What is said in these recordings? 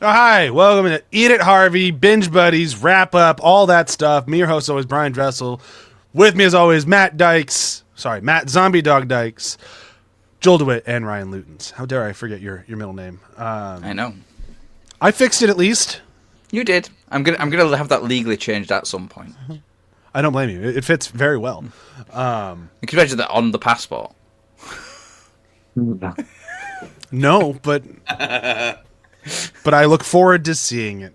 Oh, hi, welcome to Eat It Harvey, Binge Buddies, wrap up, all that stuff. Me, your host, always Brian Dressel. With me, as always, Matt Zombie Dog Dykes, Joel DeWitt, and Ryan Lutens. How dare I forget your middle name? I know. I fixed it at least. You did. I'm gonna have that legally changed at some point. I don't blame you. It fits very well. You can imagine that on the passport. No, but I look forward to seeing it.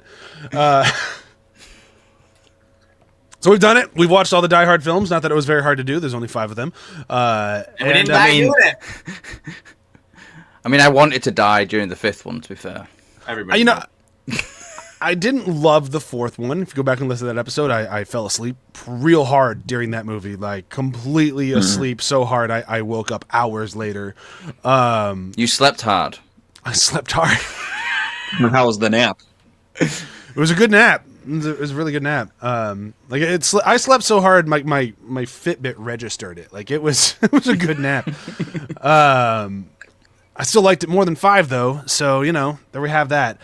So we've done it. We've watched all the Die Hard films. Not that it was very hard to do. There's only 5 of them. And we didn't die doing it. I mean, I wanted to die during the 5th one, to be fair. Everybody. I didn't love the 4th one. If you go back and listen to that episode, I fell asleep real hard during that movie. Like, completely asleep so hard I woke up hours later. You slept hard. I slept hard. How was the nap? It was a good nap. It was a really good nap. I slept so hard my Fitbit registered it. Like, it was a good nap. I still liked it more than 5 though. So, there we have that.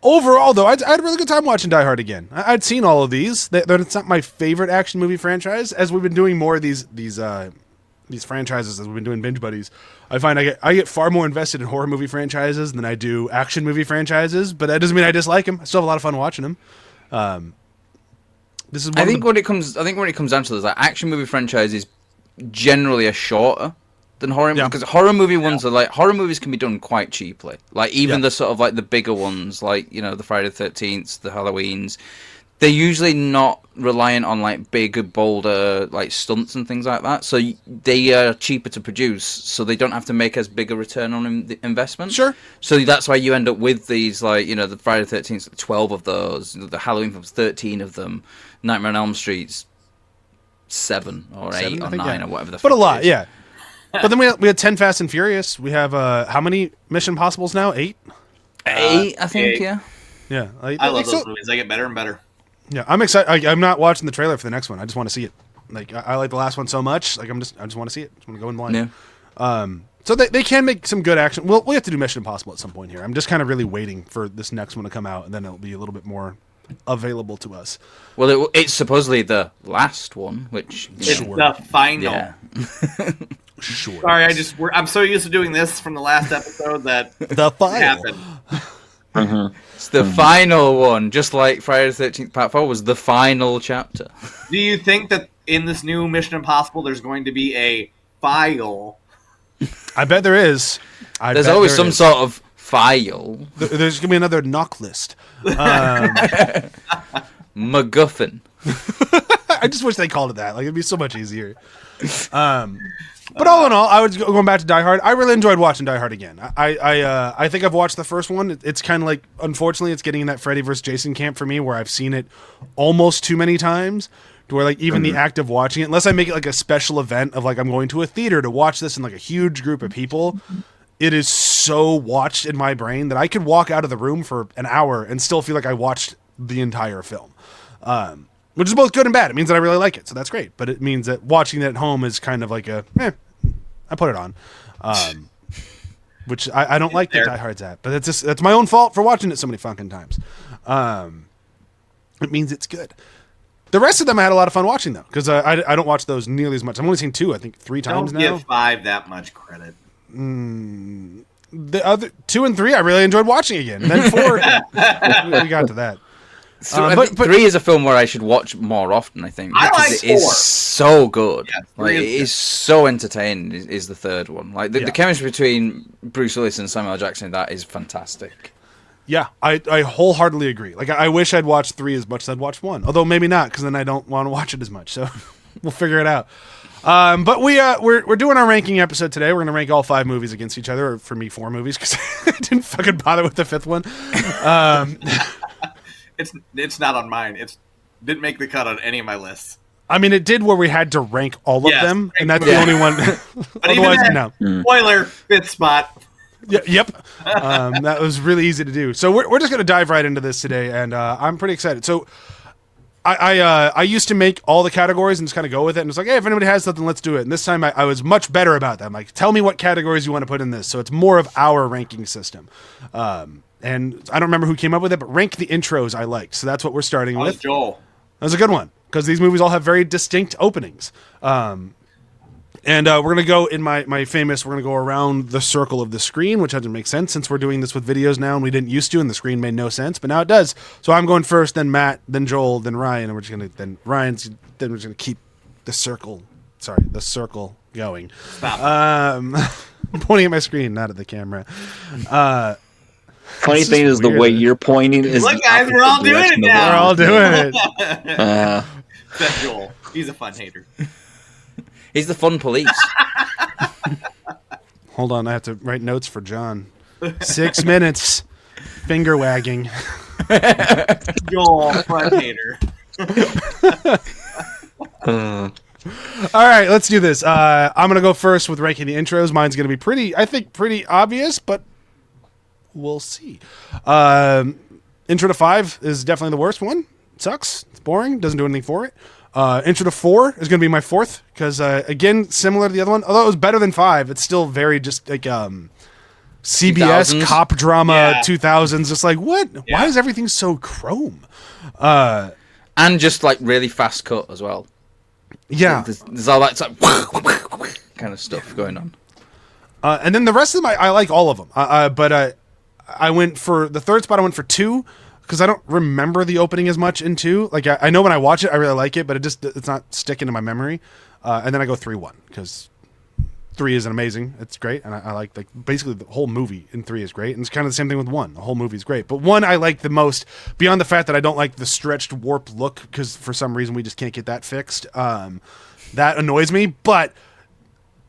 Overall, though, I had a really good time watching Die Hard again. I'd seen all of these. It's not my favorite action movie franchise. As we've been doing more of these franchises, as we've been doing Binge Buddies, I find I get far more invested in horror movie franchises than I do action movie franchises. But that doesn't mean I dislike them. I still have a lot of fun watching them. I think when it comes down to this, like, action movie franchises generally are shorter than horror movies, because horror movies can be done quite cheaply. Like, even the sort of like the bigger ones, like, the Friday the 13th, the Halloweens, they're usually not reliant on like bigger, bolder like stunts and things like that. So they are cheaper to produce, so they don't have to make as big a return on the investment. Sure. So that's why you end up with these, like, the Friday the 13th, 12 of those, the Halloween films, 13 of them, Nightmare on Elm Street's 7 or 8 or 9 or whatever the fuck. But a lot, yeah. But then we had 10 Fast and Furious. We have how many Mission Impossibles now? 8? 8, I think. 8. Yeah. Yeah. I love those movies. They get better and better. Yeah, I'm excited. I'm not watching the trailer for the next one. I just want to see it. Like, I like the last one so much. Like, I just want to see it. I just want to go in blind. Yeah. So they can make some good action. We have to do Mission Impossible at some point here. I'm just kind of really waiting for this next one to come out, and then it'll be a little bit more available to us. Well, it's supposedly the last one, which it's the final. Yeah. Sure. Sorry, I'm so used to doing this from the last episode that the final happened. It's the final one, just like Friday the 13th Part 4 was the final chapter. Do you think that in this new Mission Impossible there's going to be a file? I bet there is. There's always some sort of file. There's going to be another knock list. MacGuffin. I just wish they called it that. Like, it'd be so much easier. But all in all, I was going back to Die Hard. I really enjoyed watching Die Hard again. I think I've watched the first one. It's kind of like, unfortunately, it's getting in that Freddy vs. Jason camp for me, where I've seen it almost too many times, to where, like, even the act of watching it, unless I make it like a special event of, like, I'm going to a theater to watch this in like a huge group of people, it is so watched in my brain that I could walk out of the room for an hour and still feel like I watched the entire film. Which is both good and bad. It means that I really like it, so that's great. But it means that watching it at home is kind of like I put it on. Which I don't like that Die Hard's at. But that's my own fault for watching it so many fucking times. It means it's good. The rest of them I had a lot of fun watching, though, because I don't watch those nearly as much. I've only seen 2, I think 3 times now. Don't give 5 that much credit. The other 2 and 3 I really enjoyed watching again. And then 4, we got to that. So but 3 is a film where I should watch more often, I think. I like 4. It is so good. Yeah, like, it is so entertaining, is the third one. Like, the chemistry between Bruce Willis and Samuel L. Jackson, that is fantastic. Yeah, I wholeheartedly agree. Like, I wish I'd watched 3 as much as I'd watched 1. Although maybe not, because then I don't want to watch it as much. So we'll figure it out. But we're doing our ranking episode today. We're going to rank all 5 movies against each other, or for me 4 movies, because I didn't fucking bother with the 5th one. It's not on mine. It didn't make the cut on any of my lists. I mean, it did where we had to rank all of them, and that's the only one. But otherwise, no. Spoiler, 5th spot. Yep. That was really easy to do. So we're just going to dive right into this today, and I'm pretty excited. So I used to make all the categories and just kind of go with it, and it's like, hey, if anybody has something, let's do it. And this time I was much better about that. I'm like, tell me what categories you want to put in this. So it's more of our ranking system. And I don't remember who came up with it, but rank the intros I liked. So that's what we're starting with. Joel. That was a good one because these movies all have very distinct openings. And we're going to go in my famous, we're going to go around the circle of the screen, which doesn't make sense since we're doing this with videos now and we didn't used to, and the screen made no sense, but now it does. So I'm going first, then Matt, then Joel, then Ryan, and we're just going to, then Ryan's, then we're just going to keep the circle going. I'm pointing at my screen, not at the camera. Funny thing is, the way you're pointing is. Look, guys, we're all doing it now. We're all doing it. Except Joel. He's a fun hater. He's the fun police. Hold on, I have to write notes for John. 6 minutes. Finger wagging. Joel, fun hater. All right, let's do this. I'm going to go first with ranking the intros. Mine's going to be pretty obvious, but we'll see. Intro to 5 is definitely the worst one. It sucks. It's boring. Doesn't do anything for it. Intro to 4 is going to be my fourth because, again, similar to the other one, although it was better than 5, it's still very just like CBS 2000s? cop drama, Yeah. 2000s. Just like, what? Yeah. Why is everything so chrome? And just like really fast cut as well. Yeah. There's all that kind of stuff going on. And then the rest of them, I like all of them. But I went for the third spot. I went for 2 because I don't remember the opening as much in 2. Like I know when I watch it, I really like it, but it's not sticking to my memory. And then I go 3-1 because 3 is amazing. It's great, and I like basically the whole movie in 3 is great, and it's kind of the same thing with 1. The whole movie is great, but 1 I like the most beyond the fact that I don't like the stretched warp look because for some reason we just can't get that fixed. That annoys me, but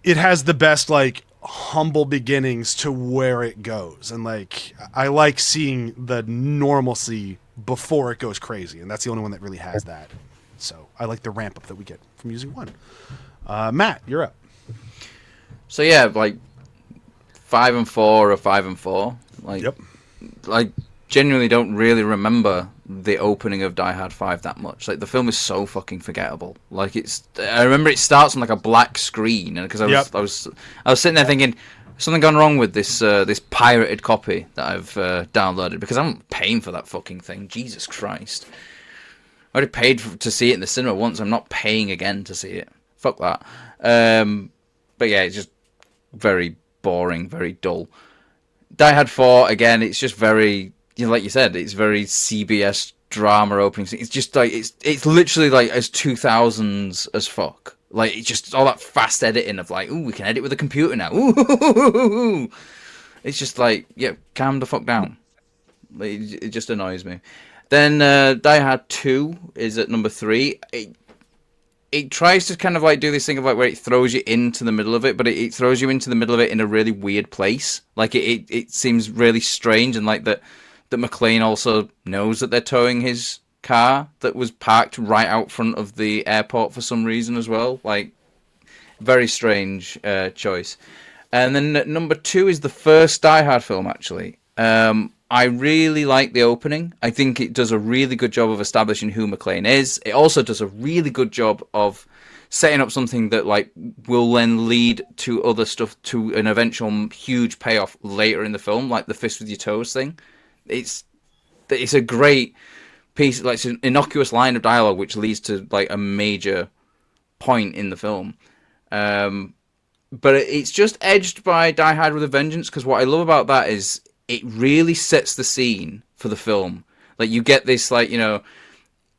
it has the best like humble beginnings to where it goes, and like I like seeing the normalcy before it goes crazy, and that's the only one that really has that. So I like the ramp up that we get from using 1. Matt, you're up. So yeah, like 5 and 4 or 5 and 4. Like, Yep. I genuinely don't really remember the opening of Die Hard 5 that much. Like the film is so fucking forgettable. Like I remember it starts on like a black screen, and because I was sitting there thinking something gone wrong with this this pirated copy that I've downloaded because I'm paying for that fucking thing. Jesus Christ! I already paid to see it in the cinema once. I'm not paying again to see it. Fuck that. But yeah, it's just very boring, very dull. Die Hard 4, again, it's just very, like you said, it's very CBS drama opening. It's just like, it's literally like as 2000s as fuck. Like, it's just all that fast editing of like, ooh, we can edit with a computer now. Ooh. It's just like, yeah, calm the fuck down. Like, it just annoys me. Then Die Hard 2 is at number 3. It tries to kind of like do this thing of like where it throws you into the middle of it, but it throws you into the middle of it in a really weird place. Like it seems really strange, and like that McClane also knows that they're towing his car that was parked right out front of the airport for some reason as well. Like very strange choice. And then number 2 is the first Die Hard film actually. I really like the opening. I think it does a really good job of establishing who McClane is. It also does a really good job of setting up something that like will then lead to other stuff, to an eventual huge payoff later in the film, like the fist with your toes thing. It's a great piece, like it's an innocuous line of dialogue which leads to like a major point in the film. But it's just edged by Die Hard with a Vengeance, because what I love about that is it really sets the scene for the film. Like you get this, like, you know,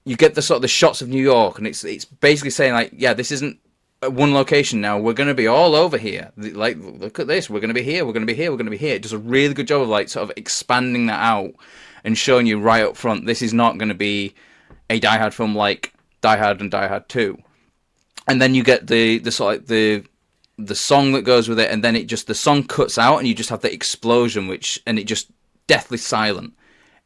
you get the sort of the shots of New York, and it's basically saying like, yeah, this isn't one location now. We're going to be all over here. Like, look at this. We're going to be here. We're going to be here. We're going to be here. It does a really good job of like sort of expanding that out and showing you right up front, this is not going to be a Die Hard film like Die Hard and Die Hard 2. And then you get the sort of like the song that goes with it, and then the song cuts out, and you just have the explosion, and it just deathly silent,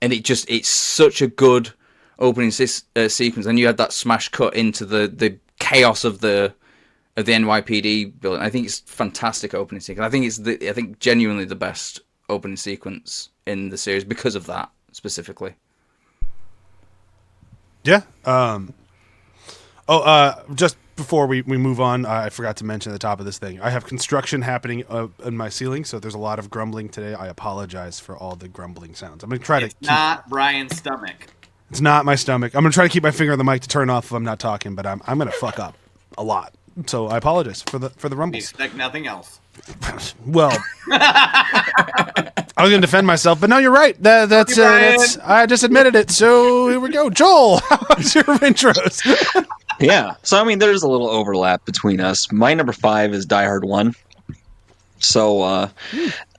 and it's such a good opening sequence. And you had that smash cut into the chaos of the NYPD building. I think it's fantastic opening sequence. I think genuinely the best opening sequence in the series because of that specifically. Yeah. Just before we move on, I forgot to mention at the top of this thing, I have construction happening in my ceiling, so there's a lot of grumbling today. I apologize for all the grumbling sounds. I'm going to try to keep... not Brian's stomach. It's not my stomach. I'm going to try to keep my finger on the mic to turn off if I'm not talking, but I'm going to fuck up a lot. So I apologize for the rumbles. We expect nothing else. Well, I was going to defend myself, but no, you're right. That's I just admitted it. So here we go. Joel, how's your intros? Yeah. So, I mean, there's a little overlap between us. My number 5 is Die Hard 1. So,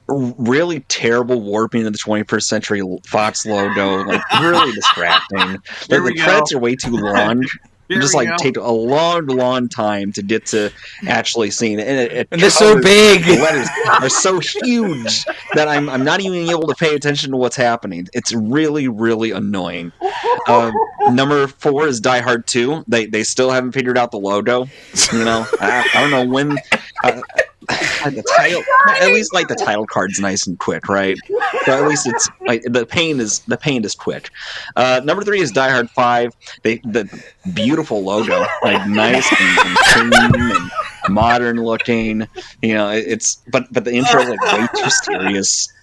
really terrible warping of the 21st Century Fox logo. Like, really distracting. The credits are way too long. Take a long time to get to actually seeing it. And they're so big. The letters are so huge that I'm not even able to pay attention to what's happening. It's really, really annoying. Number 4 is Die Hard 2. They still haven't figured out the logo. You know, I don't know when. The title, at least like the title card's nice and quick, right? So at least it's like the pain is quick. Number 3 is Die Hard 5. The beautiful logo, like nice and clean and modern looking. You know, but the intro is like way too serious.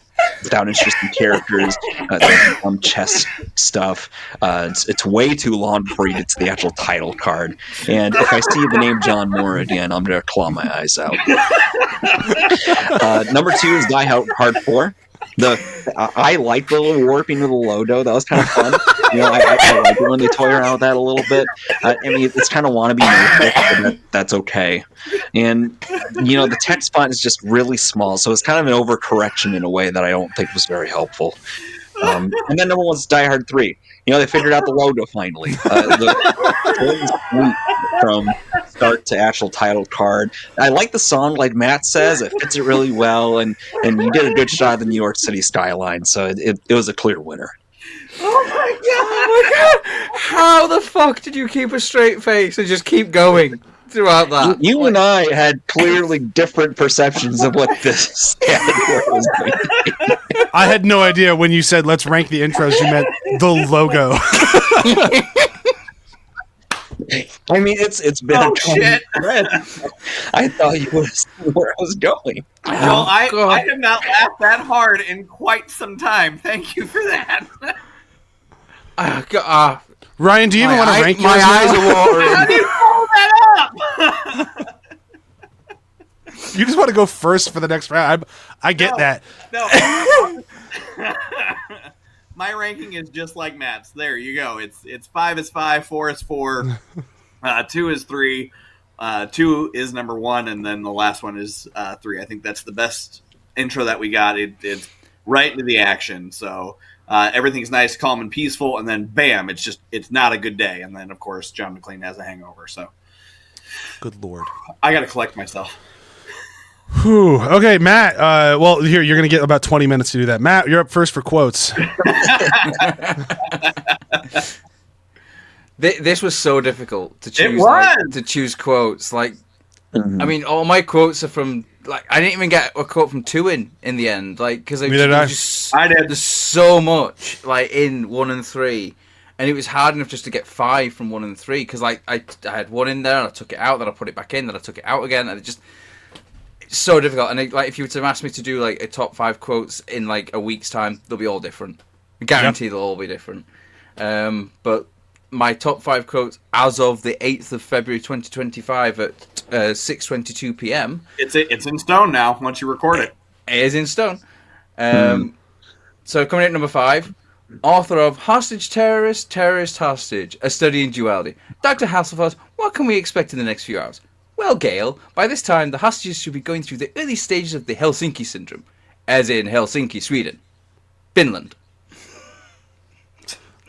Without interesting characters, chess stuff. It's way too long before you get to the actual title card. And if I see the name John Moore again, I'm gonna claw my eyes out. Number 2 is Die Hard 4. I like the little warping of the logo. That was kind of fun. You know, I like it when they toy around with that a little bit. I mean, it's kind of wannabe notebook, but that's okay. And, you know, the text font is just really small, so it's kind of an overcorrection in a way that I don't think was very helpful. And then number 1 is Die Hard 3. You know, they figured out the logo finally. From start to actual title card. I like the song, like Matt says. It fits it really well, and you did a good shot of the New York City skyline, so it was a clear winner. Oh my god! Oh my god! How the fuck did you keep a straight face and just keep going throughout that? You and I had clearly different perceptions of what this category was going to be. I had no idea when you said let's rank the intros, you meant the logo. I mean, it's been a shit. thread. I thought you would have seen where I was going. Well, I have not laughed that hard in quite some time. Thank you for that. Ryan, do you even want to rank my yours eyes now? are watering. How do you follow that up? You just want to go first for the next round. I get that. No. My ranking is just like Matt's. There you go. It's 5 is 5, 4 is 4, 2 is 3, 2 is number 1, and then the last one is 3. I think that's the best intro that we got. It's right into the action. So everything's nice, calm, and peaceful, and then bam, it's not a good day. And then of course John McClane has a hangover. So good lord, I got to collect myself. Whew. Okay, Matt. Well, here you're going to get about 20 minutes to do that. Matt, you're up first for quotes. This was so difficult to choose. It was. To choose quotes. Like, Mm-hmm. I mean, all my quotes are from like I didn't even get a quote from 2 in the end. Like because I did. There's so much like in 1 and 3. And it was hard enough just to get 5 from 1 and 3 because like I had 1 in there and I took it out, then I put it back in, then I took it out again, and it's so difficult. And like if you were to ask me to do like a top 5 quotes in like a week's time, they'll be all different. I guarantee they'll all be different. But my top 5 quotes as of the 8th of February 2025 at 6:22 p.m. It's in stone now. Once you record it, it is in stone. So coming in at number 5. Author of Hostage Terrorist, Terrorist Hostage, A Study in Duality. Dr. Hasselhoff, what can we expect in the next few hours? Well, Gale, by this time the hostages should be going through the early stages of the Helsinki syndrome, as in Helsinki, Sweden. Finland.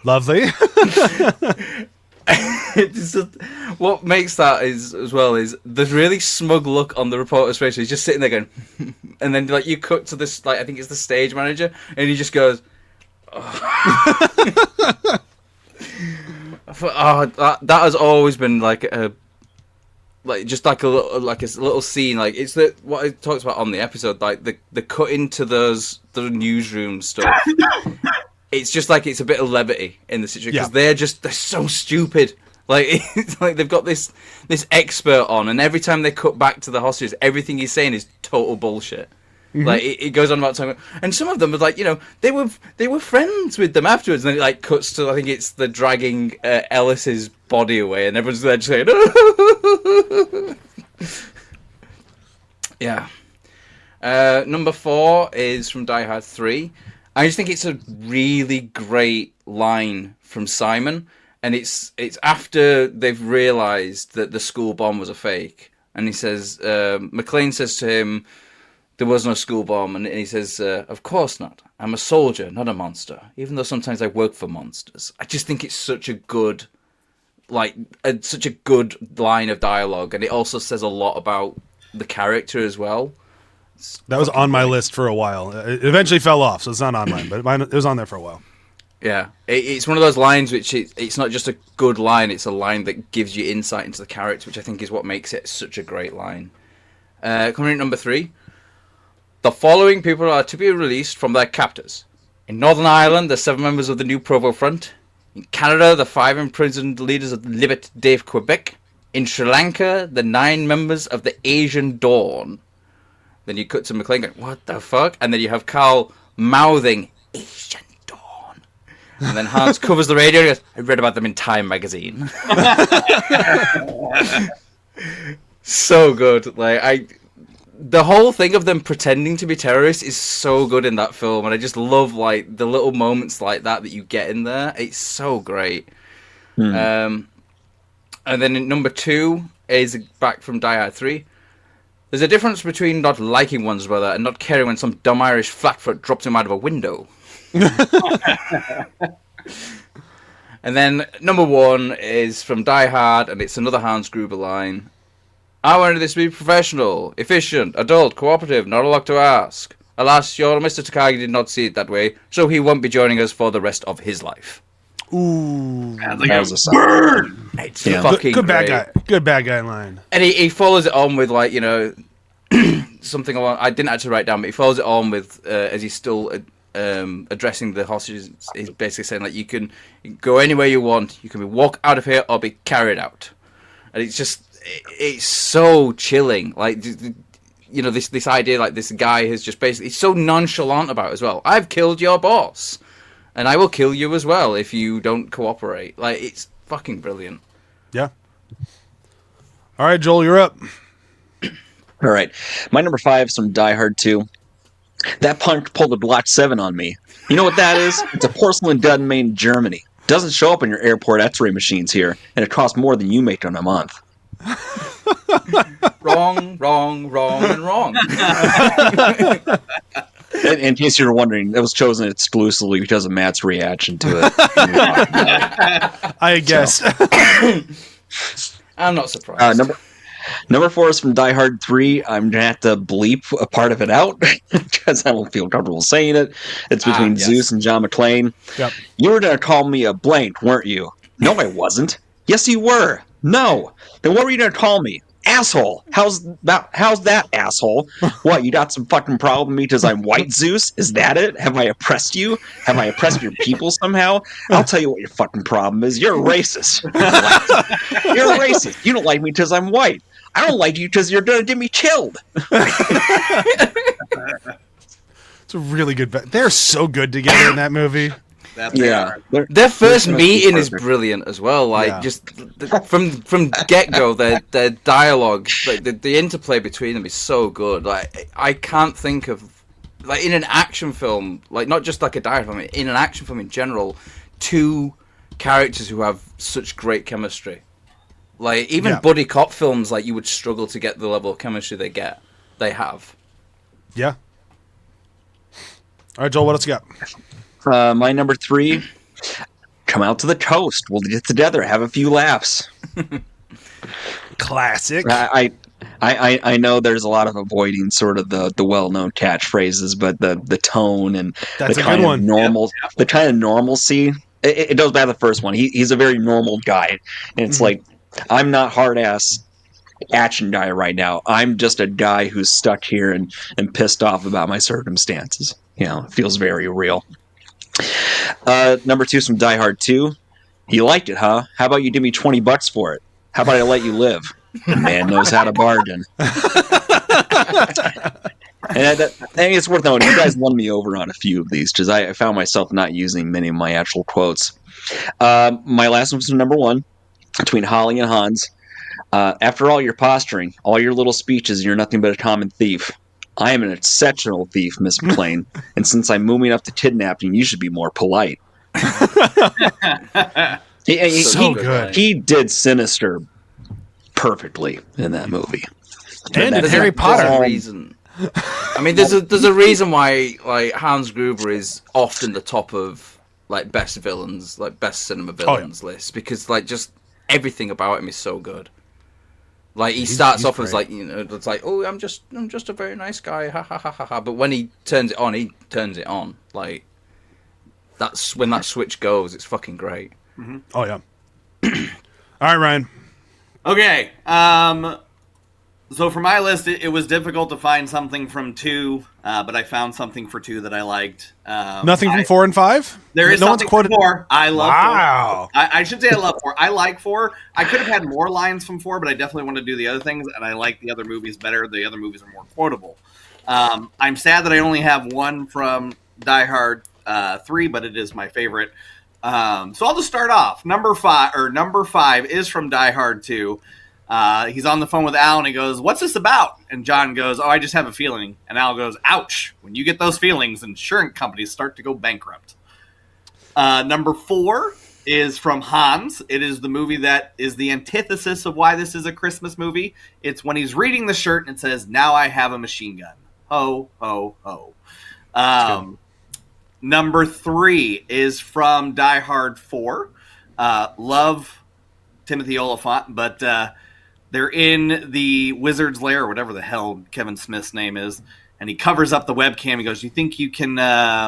Lovely. What makes that is the really smug look on the reporter's face. He's just sitting there going, and then like you cut to this, like I think it's the stage manager, and he just goes, that has always been like a little scene. Like it's what it talks about on the episode, like the cut into the newsroom stuff. it's just like it's a bit of levity in the situation because they're so stupid. Like it's like they've got this expert on, and every time they cut back to the hostages, everything he's saying is total bullshit. Like it goes on about talking, and some of them are like, they were friends with them afterwards, and then it like cuts to, I think it's the dragging Ellis's body away, and everyone's there just saying, yeah. Number 4 is from Die Hard 3. I just think it's a really great line from Simon, and it's after they've realised that the school bomb was a fake, and he says, McClane says to him, there was no school bomb, and he says, of course not. I'm a soldier, not a monster, even though sometimes I work for monsters. I just think it's such a good, such a good line of dialogue, and it also says a lot about the character as well. That was on my list for a while. It eventually fell off, so it's not on mine, but it was on there for a while. Yeah, it's one of those lines which it's not just a good line, it's a line that gives you insight into the character, which I think is what makes it such a great line. Coming in at number 3. The following people are to be released from their captors. In Northern Ireland, the 7 members of the New Provo Front. In Canada, the 5 imprisoned leaders of the Liberté de Quebec. In Sri Lanka, the 9 members of the Asian Dawn. Then you cut to McClane going, what the fuck? And then you have Carl mouthing, Asian Dawn. And then Hans covers the radio and goes, I read about them in Time magazine. So good. The whole thing of them pretending to be terrorists is so good in that film, and I just love the little moments like that you get in there. It's so great. And then in number 2 is back from Die Hard 3. There's a difference between not liking one's brother and not caring when some dumb Irish flatfoot drops him out of a window. And then number 1 is from Die Hard, and it's another Hans Gruber line. I wanted this to be professional, efficient, adult, cooperative, not a lot to ask. Alas, your Mr. Takagi did not see it that way, so he won't be joining us for the rest of his life. Ooh. That was a burn! It's fucking good bad great. guy. Good bad guy line. And he follows it on with, something along... I didn't actually write down, but he follows it on with, as he's still addressing the hostages, he's basically saying, you can go anywhere you want, you can walk out of here or be carried out. And it's just... It's so chilling, this idea, this guy has just basically, he's so nonchalant about it as well. I've killed your boss, and I will kill you as well if you don't cooperate. It's fucking brilliant. Yeah. All right, Joel, you're up. All right, my number 5 is from Die Hard 2. That punk pulled a Block 7 on me. You know what that is? It's a porcelain dud made in Germany. Doesn't show up in your airport X-ray machines here, and it costs more than you make in a month. Wrong, and wrong. In case you were wondering, it was chosen exclusively because of Matt's reaction to it. I guess. I'm not surprised. Number 4 is from Die Hard 3. I'm gonna have to bleep a part of it out because I don't feel comfortable saying it. It's between Zeus and John McClane. Yep. You were gonna call me a blank, weren't you? No, I wasn't. Yes, you were. No. Then what were you gonna call me? Asshole. How's that, asshole? What, you got some fucking problem with me because I'm white, Zeus? Is that it? Have I oppressed you? Have I oppressed your people somehow? I'll tell you what your fucking problem is. You're a racist. You're a racist. You don't like me because I'm white. I don't like you because you're gonna get me killed. It's a really good... They're so good together in that movie. Their first meeting is brilliant as well. Just from get-go, their dialogue, the interplay between them is so good. I can't think of in an action film, not just a Die Hard film, in an action film in general, 2 characters who have such great chemistry. Even buddy cop films, you would struggle to get the level of chemistry they have. Yeah. All right, Joel, what else you got? My number 3, come out to the coast. We'll get together, have a few laughs. Classic. I know there's a lot of avoiding sort of the well-known catchphrases, but the tone and that's the kind of normal, the kind of normalcy. It goes back to the first one. He's a very normal guy, and it's I'm not hard-ass action guy right now. I'm just a guy who's stuck here and pissed off about my circumstances. It feels very real. Number 2 is from Die Hard 2. You liked it, huh? How about you give me $20 for it? How about I let you live? The man knows how to bargain. And I think it's worth noting, you guys won me over on a few of these because I found myself not using many of my actual quotes. My last one was from number 1, between Holly and Hans. After all your posturing, all your little speeches, you're nothing but a common thief. I am an exceptional thief, Miss McClane, and since I'm moving up to kidnapping, you should be more polite. So good. He did Sinister perfectly in that movie. And in Harry Potter. There's a reason. I mean, there's a reason why like Hans Gruber is often the top of like best villains, like best cinema villains list, because like just everything about him is so good. Like he starts off as like, you know, it's like, oh, I'm just a very nice guy, ha ha ha ha ha. But when he turns it on. Like that's when that switch goes. It's fucking great. Mm-hmm. Oh yeah. All right, Ryan. Okay. So for my list, it was difficult to find something from 2, but I found something for 2 that I liked. Nothing from 4 and 5? There is something from 4. I love 4. Wow. I should say I love 4. I like 4. I could have had more lines from 4, but I definitely want to do the other things, and I like the other movies better. The other movies are more quotable. I'm sad that I only have one from Die Hard 3, but it is my favorite. So I'll just start off. Number 5 is from Die Hard 2. He's on the phone with Al and he goes, "What's this about?" And John goes, "Oh, I just have a feeling." And Al goes, "Ouch. When you get those feelings, insurance companies start to go bankrupt." Number 4 is from Hans. It is the movie that is the antithesis of why this is a Christmas movie. It's when he's reading the shirt and it says, "Now I have a machine gun." Ho, ho, ho. Number 3 is from Die Hard 4. Love Timothy Oliphant, but they're in the wizard's lair, or whatever the hell Kevin Smith's name is, and he covers up the webcam. He goes, "You think you can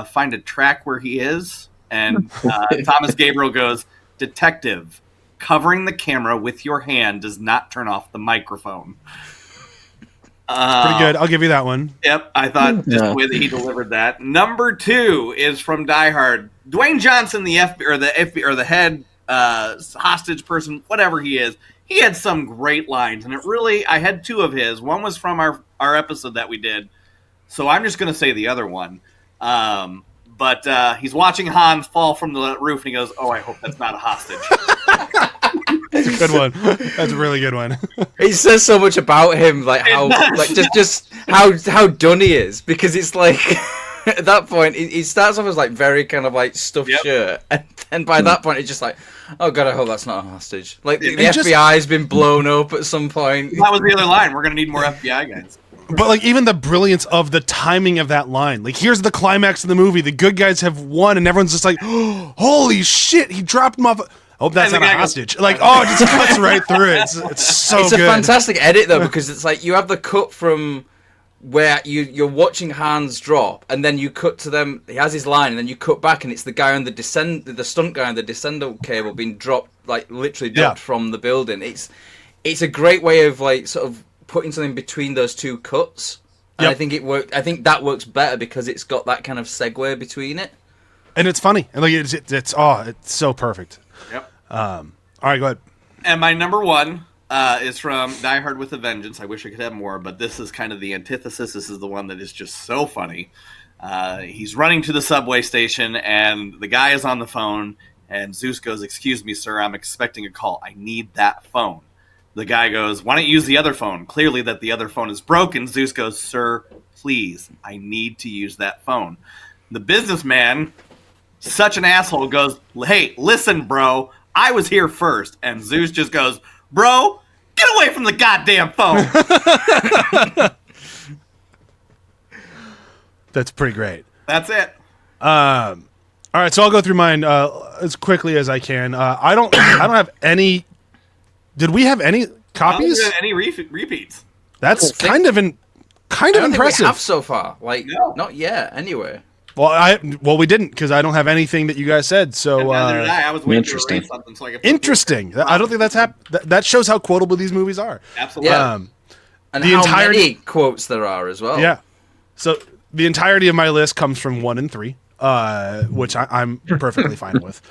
find a track where he is?" And Thomas Gabriel goes, "Detective, covering the camera with your hand does not turn off the microphone." Pretty good. I'll give you that one. Yep, I thought just the way that he delivered that. Number 2 is from Die Hard. Dwayne Johnson, the FBI or the head hostage person, whatever he is, he had some great lines, and I had 2 of his. One was from our episode that we did, so I'm just going to say the other one. But he's watching Hans fall from the roof, and he goes, "Oh, I hope that's not a hostage." That's a good one. That's a really good one. He says so much about him, like how, like just how done he is, because it's like at that point he starts off as like very kind of like stuffed shirt, and then by that point it's just like, oh god, I hope that's not a hostage. Like the FBI's been blown up at some point. That was the other line. We're gonna need more FBI guys. But like even the brilliance of the timing of that line. Like here's the climax of the movie. The good guys have won, and everyone's just like, oh, holy shit, he dropped him off. Oh, that's not a hostage. Like, oh, it just cuts right through it. It's so good. It's a fantastic edit, though, because it's like you have the cut from where you're watching Hans drop, and then you cut to them. He has his line, and then you cut back, and it's the guy on the stunt guy on the descender cable being dropped, like literally dropped from the building. It's a great way of like sort of putting something between those 2 cuts. And I think it worked. I think that works better because it's got that kind of segue between it. And it's funny. And like it's so perfect. Yep. All right, go ahead. And my number 1 is from Die Hard with a Vengeance. I wish I could have more, but this is kind of the antithesis. This is the one that is just so funny. He's running to the subway station, and the guy is on the phone, and Zeus goes, "Excuse me, sir, I'm expecting a call. I need that phone." The guy goes, "Why don't you use the other phone?" Clearly that the other phone is broken. Zeus goes, "Sir, please, I need to use that phone." The businessman, such an asshole, goes, "Hey, listen, bro, I was here first." And Zeus just goes, "Bro, get away from the goddamn phone." That's pretty great. That's it. All right, so I'll go through mine as quickly as I can. I don't have any. Did we have any copies? I don't have any repeats. That's kind of impressive. Think we have so far, like not yet. Anyway. Well, we didn't because I don't have anything that you guys said. So neither did I was waiting to erase something so I could. Interesting. I don't think that's happened. That shows how quotable these movies are. Absolutely. Yeah. And the how many quotes there are as well. Yeah. So the entirety of my list comes from 1 and 3. which I'm perfectly fine with.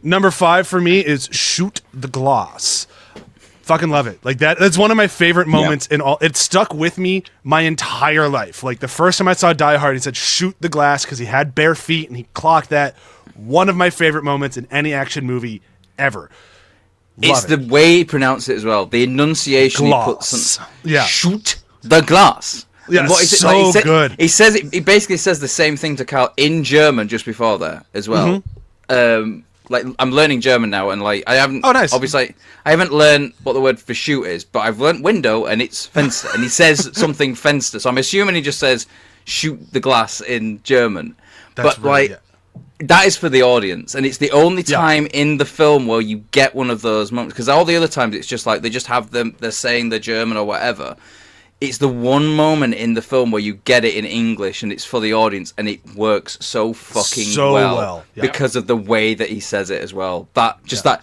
Number 5 for me is Shoot the Glass. Fucking love it. Like that's one of my favorite moments in all. It stuck with me my entire life. Like the first time I saw Die Hard, he said shoot the glass because he had bare feet and he clocked that. One of my favorite moments in any action movie ever. It's the way he pronounced it as well. The enunciation glass. He puts. Yeah. Shoot the glass. Yeah, what is it? so Like, good. He says it. He basically says the same thing to Carl in German just before there as well. Like I'm learning German now, and like I haven't. Oh, nice. Obviously, I haven't learned what the word for shoot is, but I've learned window, and it's Fenster, and he says something Fenster. So I'm assuming he just says shoot the glass in German. That's but like that is for the audience, and it's the only time in the film where you get one of those moments. Because all the other times it's just like they just have them. They're saying they're German or whatever. It's the one moment in the film where you get it in English and it's for the audience and it works so fucking well. Yeah. Because of the way that he says it as well. That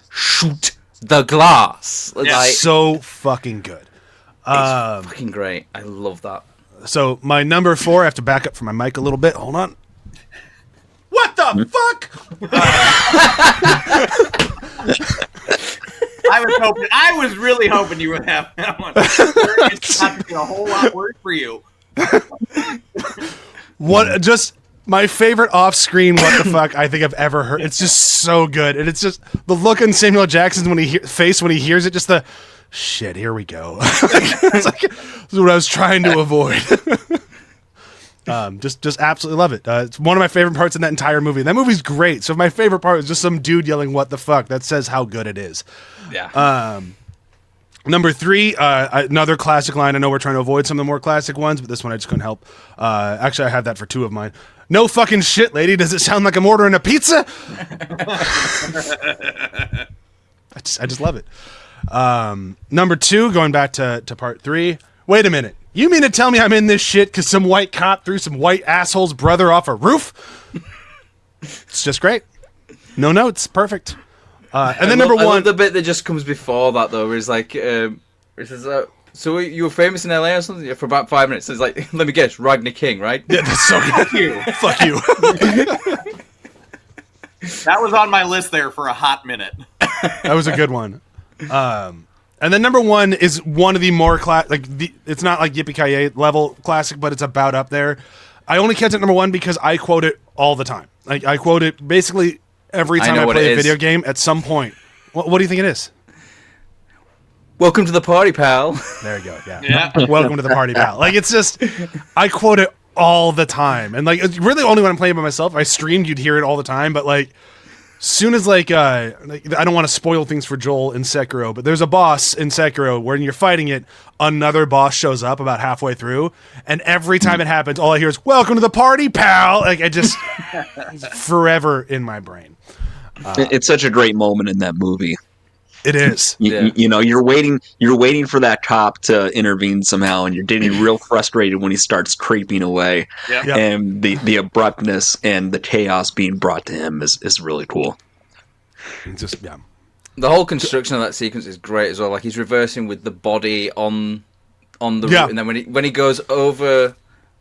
shoot the glass. Yeah. Like, so fucking good. It's fucking great. I love that. So my number 4, I have to back up from my mic a little bit. Hold on. What the fuck? I was really hoping you would have that one. It's not a whole lot worse for you. What? Just my favorite off-screen what the fuck I think I've ever heard. It's just so good, and it's just the look on Samuel Jackson's face when he hears it. Just the shit. Here we go. It's like this is what I was trying to avoid. Just absolutely love it. It's one of my favorite parts in that entire movie. That movie's great. So my favorite part is just some dude yelling "What the fuck?" That says how good it is. Yeah. Number 3, another classic line. I know we're trying to avoid some of the more classic ones, but this one I just couldn't help. Actually, I had that for 2 of mine. No fucking shit, lady. Does it sound like I'm ordering a pizza? I just love it. Number 2, going back to part 3. Wait a minute. You mean to tell me I'm in this shit because some white cop threw some white asshole's brother off a roof? It's just great. No notes. Perfect. And then number 1. I love the bit that just comes before that, though, where it's like, it says, so you were famous in LA or something? Yeah, for about 5 minutes. So it's like, let me guess, Ragnar King, right? Yeah, that's so good. Fuck you. Fuck you. That was on my list there for a hot minute. That was a good one. And then number 1 is one of the more it's not like Yippee-Ki-Yay level classic, but it's about up there. I only kept it number 1 because I quote it all the time. Like I quote it basically every time I play a video game at some point. What do you think it is? Welcome to the party, pal. There you go. Yeah. Welcome to the party, pal. Like it's just, I quote it all the time, and like it's really only when I'm playing by myself. If I streamed, you'd hear it all the time. But like, soon as I don't want to spoil things for Joel in Sekiro, but there's a boss in Sekiro when you're fighting it, another boss shows up about halfway through, and every time it happens, all I hear is "Welcome to the party, pal." Like I just, it's forever in my brain. It's such a great moment in that movie. It is. You know, you're waiting for that cop to intervene somehow, and you're getting real frustrated when he starts creeping away. Yep. And the abruptness and the chaos being brought to him is really cool. Just The whole construction of that sequence is great as well. Like he's reversing with the body on the roof, and then when he goes over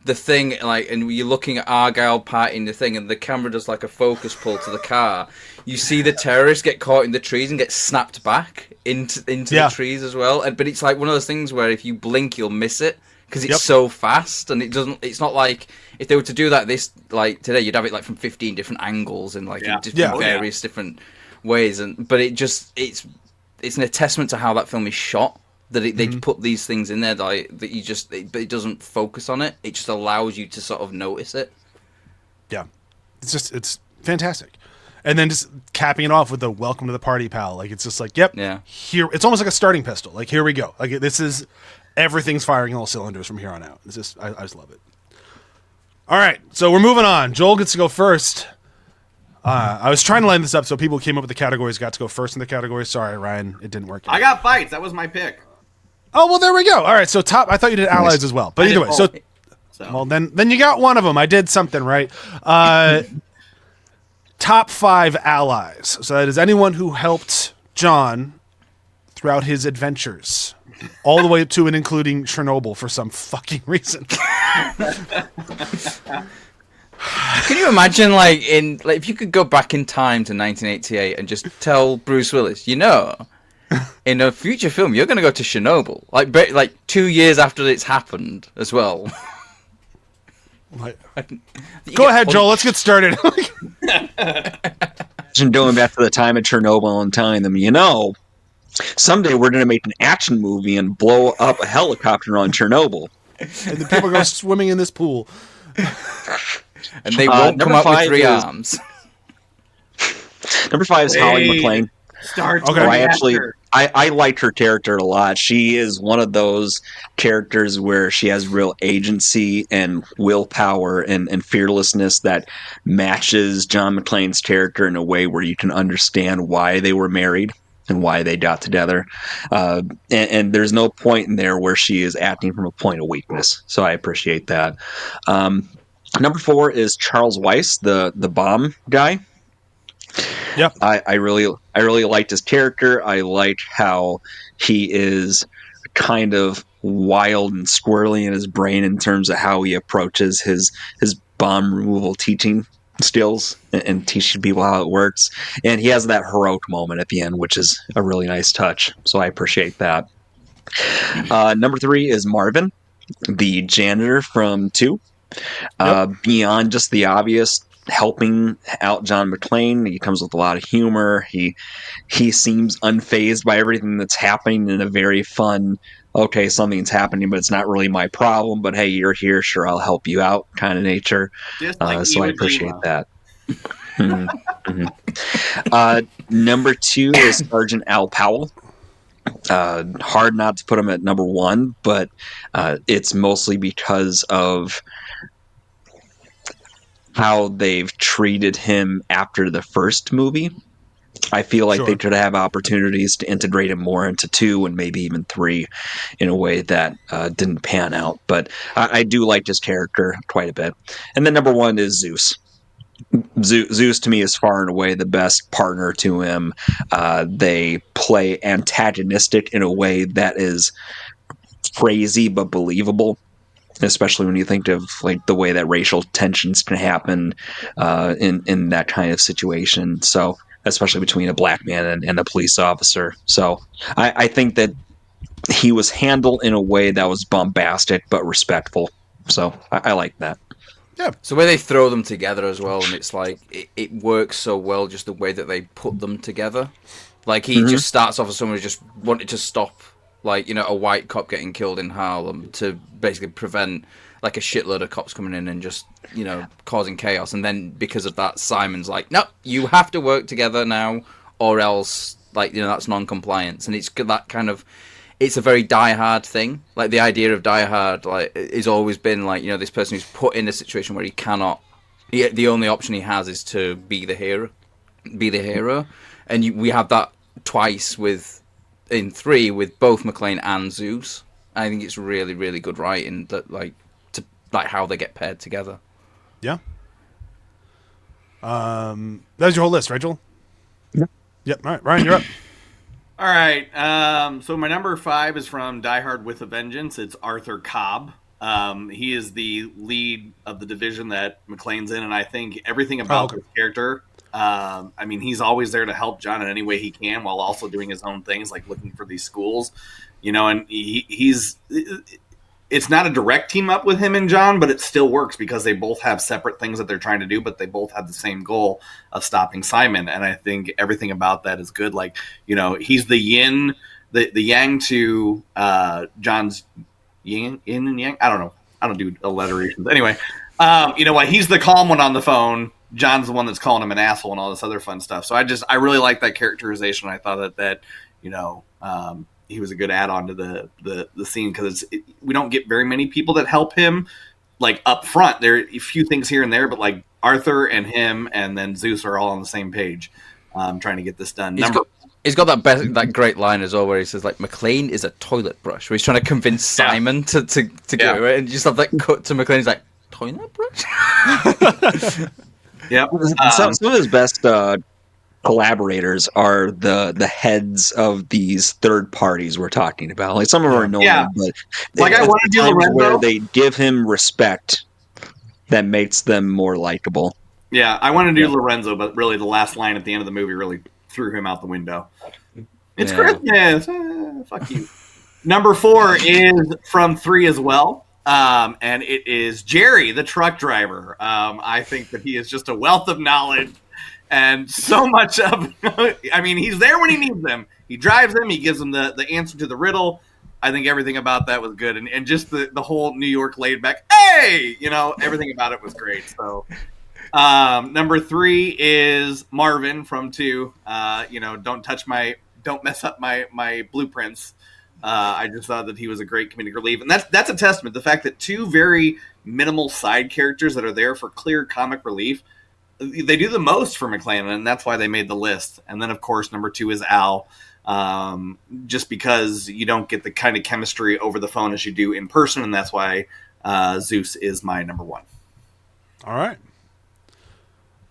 the thing, like, and you're looking at Argyle parting the thing, and the camera does like a focus pull to the car. You see the terrorists get caught in the trees and get snapped back into the trees as well. But it's like one of those things where if you blink, you'll miss it because it's so fast, and it's not like if they were to do that like today, you'd have it like from 15 different angles and like in various different ways. But it's an testament to how that film is shot. That they put these things in there that it doesn't focus on it. It just allows you to sort of notice it. Yeah, it's fantastic. And then just capping it off with the "Welcome to the party, pal." Like it's just like, here. It's almost like a starting pistol. Like here we go. Like this is everything's firing all cylinders from here on out. It's just I just love it. All right, so we're moving on. Joel gets to go first. I was trying to line this up so people who came up with the categories got to go first in the categories. Sorry, Ryan, it didn't work out. I got fights. That was my pick. Oh, well, there we go. All right, so top. I thought you did allies as well, but either way. So, well, then you got one of them. I did something right. Top 5 allies. So that is anyone who helped John throughout his adventures, all the way to and including Chernobyl for some fucking reason. Can you imagine, like, if you could go back in time to 1988 and just tell Bruce Willis, in a future film, you're going to go to Chernobyl, like 2 years after it's happened as well. Go ahead, Joel. Let's get started. Going back to the time of Chernobyl and telling them, someday we're going to make an action movie and blow up a helicopter on Chernobyl. And the people go swimming in this pool. And they won't come up with 3 arms. Number 5 is Holly McClane. Okay. I liked her character a lot. She is one of those characters where she has real agency and willpower and fearlessness that matches John McClane's character in a way where you can understand why they were married and why they got together. And there's no point in there where she is acting from a point of weakness. So I appreciate that. Number 4 is Charles Weiss, the bomb guy. Yep. I really liked his character. I liked how he is kind of wild and squirrely in his brain in terms of how he approaches his bomb removal teaching skills and teaching people how it works. And he has that heroic moment at the end, which is a really nice touch. So I appreciate that. Number 3 is Marvin, the janitor from 2. Beyond just the obvious helping out John McClane, he comes with a lot of humor. He seems unfazed by everything that's happening in a very fun, okay, something's happening, but it's not really my problem, but hey, you're here, sure, I'll help you out kind of nature. So I appreciate that. Number 2 is Sergeant Al Powell. Hard not to put him at number 1, but it's mostly because of how they've treated him after the first movie. I feel like they could have opportunities to integrate him more into 2 and maybe even 3 in a way that didn't pan out. But I do like his character quite a bit. And then number 1 is Zeus. Zeus to me is far and away the best partner to him. They play antagonistic in a way that is crazy but believable, especially when you think of like the way that racial tensions can happen in that kind of situation. So especially between a black man and a police officer. So I think that he was handled in a way that was bombastic but respectful. So I like that. Yeah. So the way they throw them together as well, and it's like it works so well, just the way that they put them together. Like he just starts off as someone who just wanted to stop, like, a white cop getting killed in Harlem to basically prevent like a shitload of cops coming in and just, causing chaos. And then because of that, Simon's like, no, you have to work together now or else, like, that's non-compliance. And it's that kind of, it's a very Die Hard thing. Like the idea of Die Hard, like, has always been like, this person who's put in a situation where the only option he has is to be the hero. And we have that twice in 3 with both McClane and Zeus. I think it's really, really good writing that how they get paired together. Yeah. That was your whole list, right, Joel? Yeah. Yep. All right, Ryan, you're up. All right. So my number 5 is from Die Hard with a Vengeance. It's Arthur Cobb. He is the lead of the division that McClane's in, and I think everything about this character. He's always there to help John in any way he can, while also doing his own things, like looking for these schools. And he's. It's not a direct team up with him and John, but it still works because they both have separate things that they're trying to do, but they both have the same goal of stopping Simon. And I think everything about that is good. Like, he's the yin, the yang to John's yin and yang. I don't know. I don't do alliterations. Anyway, he's the calm one on the phone. John's the one that's calling him an asshole and all this other fun stuff. So I really like that characterization. I thought that he was a good add-on to the scene because we don't get very many people that help him like up front. There are a few things here and there, but like Arthur and him and then Zeus are all on the same page trying to get this done. He's got that great line as well where he says like McClane is a toilet brush, where he's trying to convince Simon to go it, and you just have that cut to McClane. He's like, toilet brush. Yep. Some of his best collaborators are the heads of these third parties we're talking about. Like some of them are annoying, but like I want to do Lorenzo, where they give him respect. that makes them more likable. Yeah, I want to do Lorenzo, but really the last line at the end of the movie really threw him out the window. It's Christmas. Fuck you. Number 4 is from 3 as well. And it is Jerry, the truck driver. I think that he is just a wealth of knowledge and so much of, I mean, he's there when he needs them. He drives them. He gives them the answer to the riddle. I think everything about that was good. And just the whole New York laid back, hey, everything about it was great. So number 3 is Marvin from 2. Don't mess up my blueprints. I just thought that he was a great comedic relief, and that's a testament. The fact that 2 very minimal side characters that are there for clear comic relief, they do the most for McClane, and that's why they made the list. And then, of course, number 2 is Al, just because you don't get the kind of chemistry over the phone as you do in person, and that's why Zeus is my number 1. All right.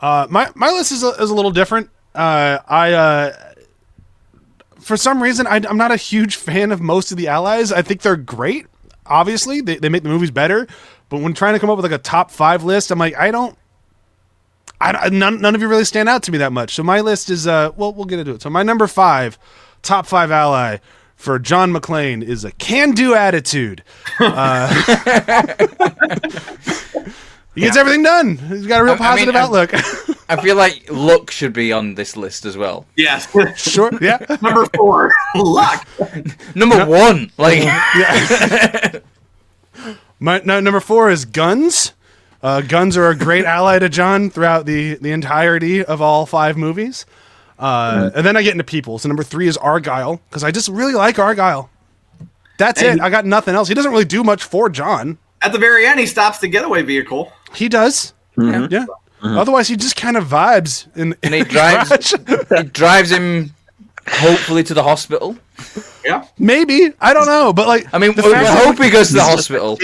My list is a little different. For some reason, I'm not a huge fan of most of the allies. I think they're great. Obviously, they make the movies better. But when trying to come up with like a top 5 list, I'm like, none of you really stand out to me that much. So my list is, we'll get into it. So my number 5, top 5 ally for John McClane is a can-do attitude. He gets everything done. He's got a real positive outlook. I feel like luck should be on this list as well. Yes. Sure. Yeah. Number 4, luck. Number 1, like. Yeah. Number 4 is guns. Guns are a great ally to John throughout the entirety of all 5 movies. And then I get into people. So number 3 is Argyle, because I just really like Argyle. That's it. I got nothing else. He doesn't really do much for John. At the very end, he stops the getaway vehicle. He does. Mm-hmm. Yeah. Mm-hmm. Otherwise, he just kind of vibes in he drives him hopefully to the hospital. Yeah. Maybe. I don't know. But like, I mean, we hope he goes to the hospital.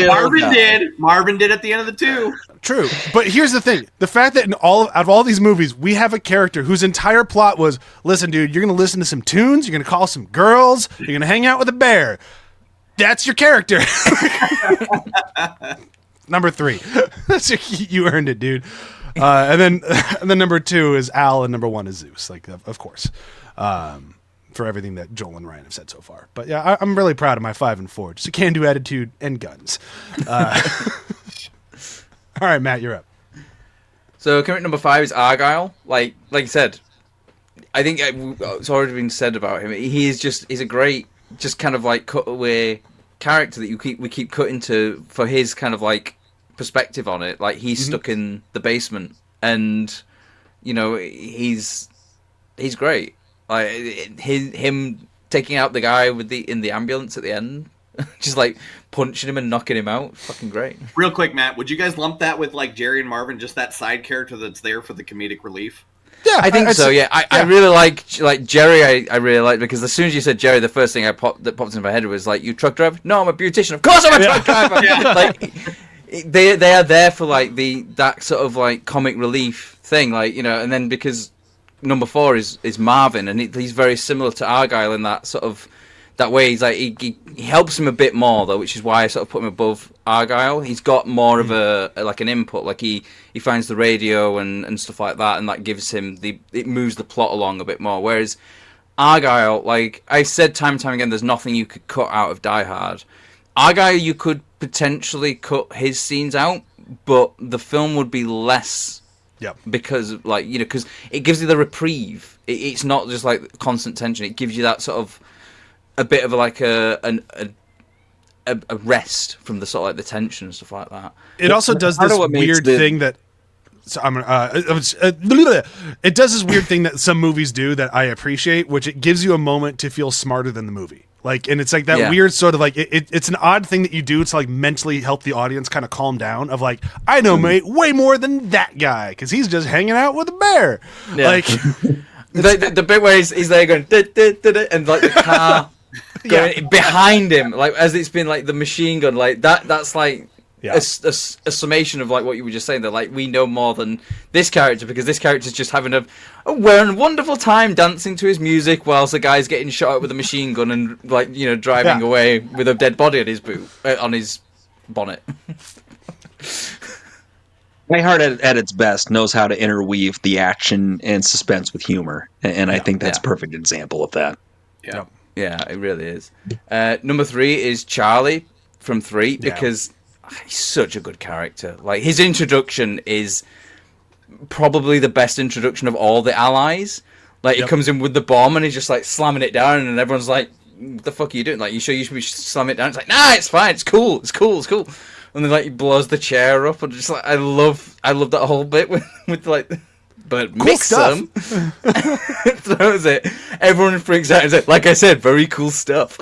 Marvin did at the end of the 2. True. But here's the thing. The fact that out of all these movies, we have a character whose entire plot was, listen, dude, you're going to listen to some tunes, you're going to call some girls, you're going to hang out with a bear. That's your character. Number 3. You earned it, dude. And then number 2 is Al, and number 1 is Zeus. Like, of course, for everything that Joel and Ryan have said so far. But yeah, I'm really proud of my 5 and 4. Just a can-do attitude and guns. All right, Matt, you're up. So coming at number 5 is Argyle. Like you said, I think it's already been said about him. He's a great, just kind of like cutaway character that we keep cutting to for his kind of like perspective on it. Like he's stuck in the basement, and he's great. Like him taking out the guy in the ambulance at the end, just like punching him and knocking him out. Fucking great. Real quick, Matt, would you guys lump that with like Jerry and Marvin, just that side character that's there for the comedic relief? Yeah, I think so. Yeah, I really like Jerry. I really like, because as soon as you said Jerry, the first thing that popped into my head was like, "You truck driver?" No, I'm a beautician. Of course, I'm a truck driver. Like they are there for like that sort of like comic relief thing, like and then because number 4 is Marvin, and he's very similar to Argyle in that sort of that way. He's like he helps him a bit more though, which is why I sort of put him above Argyle. He's got more of an input, like he finds the radio and stuff like that, and that gives him it moves the plot along a bit more. Whereas Argyle, like I said time and time again, there's nothing you could cut out of Die Hard. Argyle, you could potentially cut his scenes out, but the film would be less. Yep. Because because it gives you the reprieve. It's not just like constant tension. It gives you that sort of a bit of like a rest from the sort of like the tension and stuff like that. It also does this weird thing that. So I'm it does this weird thing that some movies do that I appreciate, which it gives you a moment to feel smarter than the movie. Like, and it's like that weird sort of like it's an odd thing that you do to like mentally help the audience kind of calm down. Of like, I know way more than that guy because he's just hanging out with a bear. Yeah. Like the bit where he's there going and like the car going behind him, like as it's been like the machine gun, like that's like. Yeah. A summation of like what you were just saying, that like we know more than this character because this character's just having a wonderful time dancing to his music whilst the guy's getting shot at with a machine gun and like driving away with a dead body on his boot on his bonnet. Die Hard at its best knows how to interweave the action and suspense with humor, and I think that's a perfect example of that. Yeah. Yeah, it really is. Number 3 is Charlie from 3 because he's such a good character. Like, his introduction is probably the best introduction of all the allies. Like, he comes in with the bomb and he's just like slamming it down, and everyone's like, "What the fuck are you doing? Like, you sure you should be slamming it down?" It's like, "Nah, it's fine. It's cool. It's cool. It's cool." And then like he blows the chair up, and just like I love that whole bit with like. But cool mix stuff. them, throws it. Everyone freaks out and says, like I said, very cool stuff.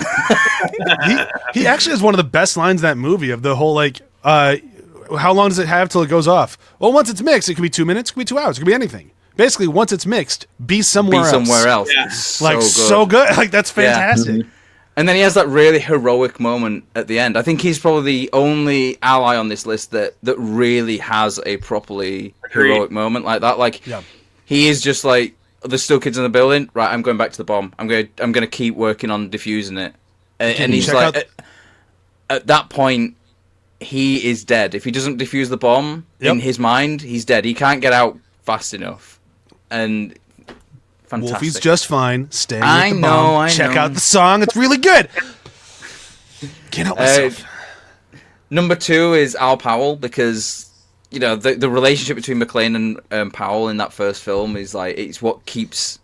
he actually has one of the best lines in that movie of the whole like, how long does it have till it goes off? Well, once it's mixed, it could be 2 minutes, it could be 2 hours, it could be anything. Basically, once it's mixed, be somewhere else. Yeah. So good. Like, that's fantastic. Yeah. And then he has that really heroic moment at the end. I think he's probably the only ally on this list that really has a properly heroic moment like that. Like, he is just like, there's still kids in the building. Right, I'm going back to the bomb. I'm gonna keep working on defusing it. And he's like, at that point, he is dead. If he doesn't defuse the bomb in his mind, he's dead. He can't get out fast enough. And fantastic. Wolfie's just fine. Staying with the bomb. I Check know. out the song. It's really good. Can't help myself. Number 2 is Al Powell, because you know the relationship between McClane and Powell in that first film is like, it's what keeps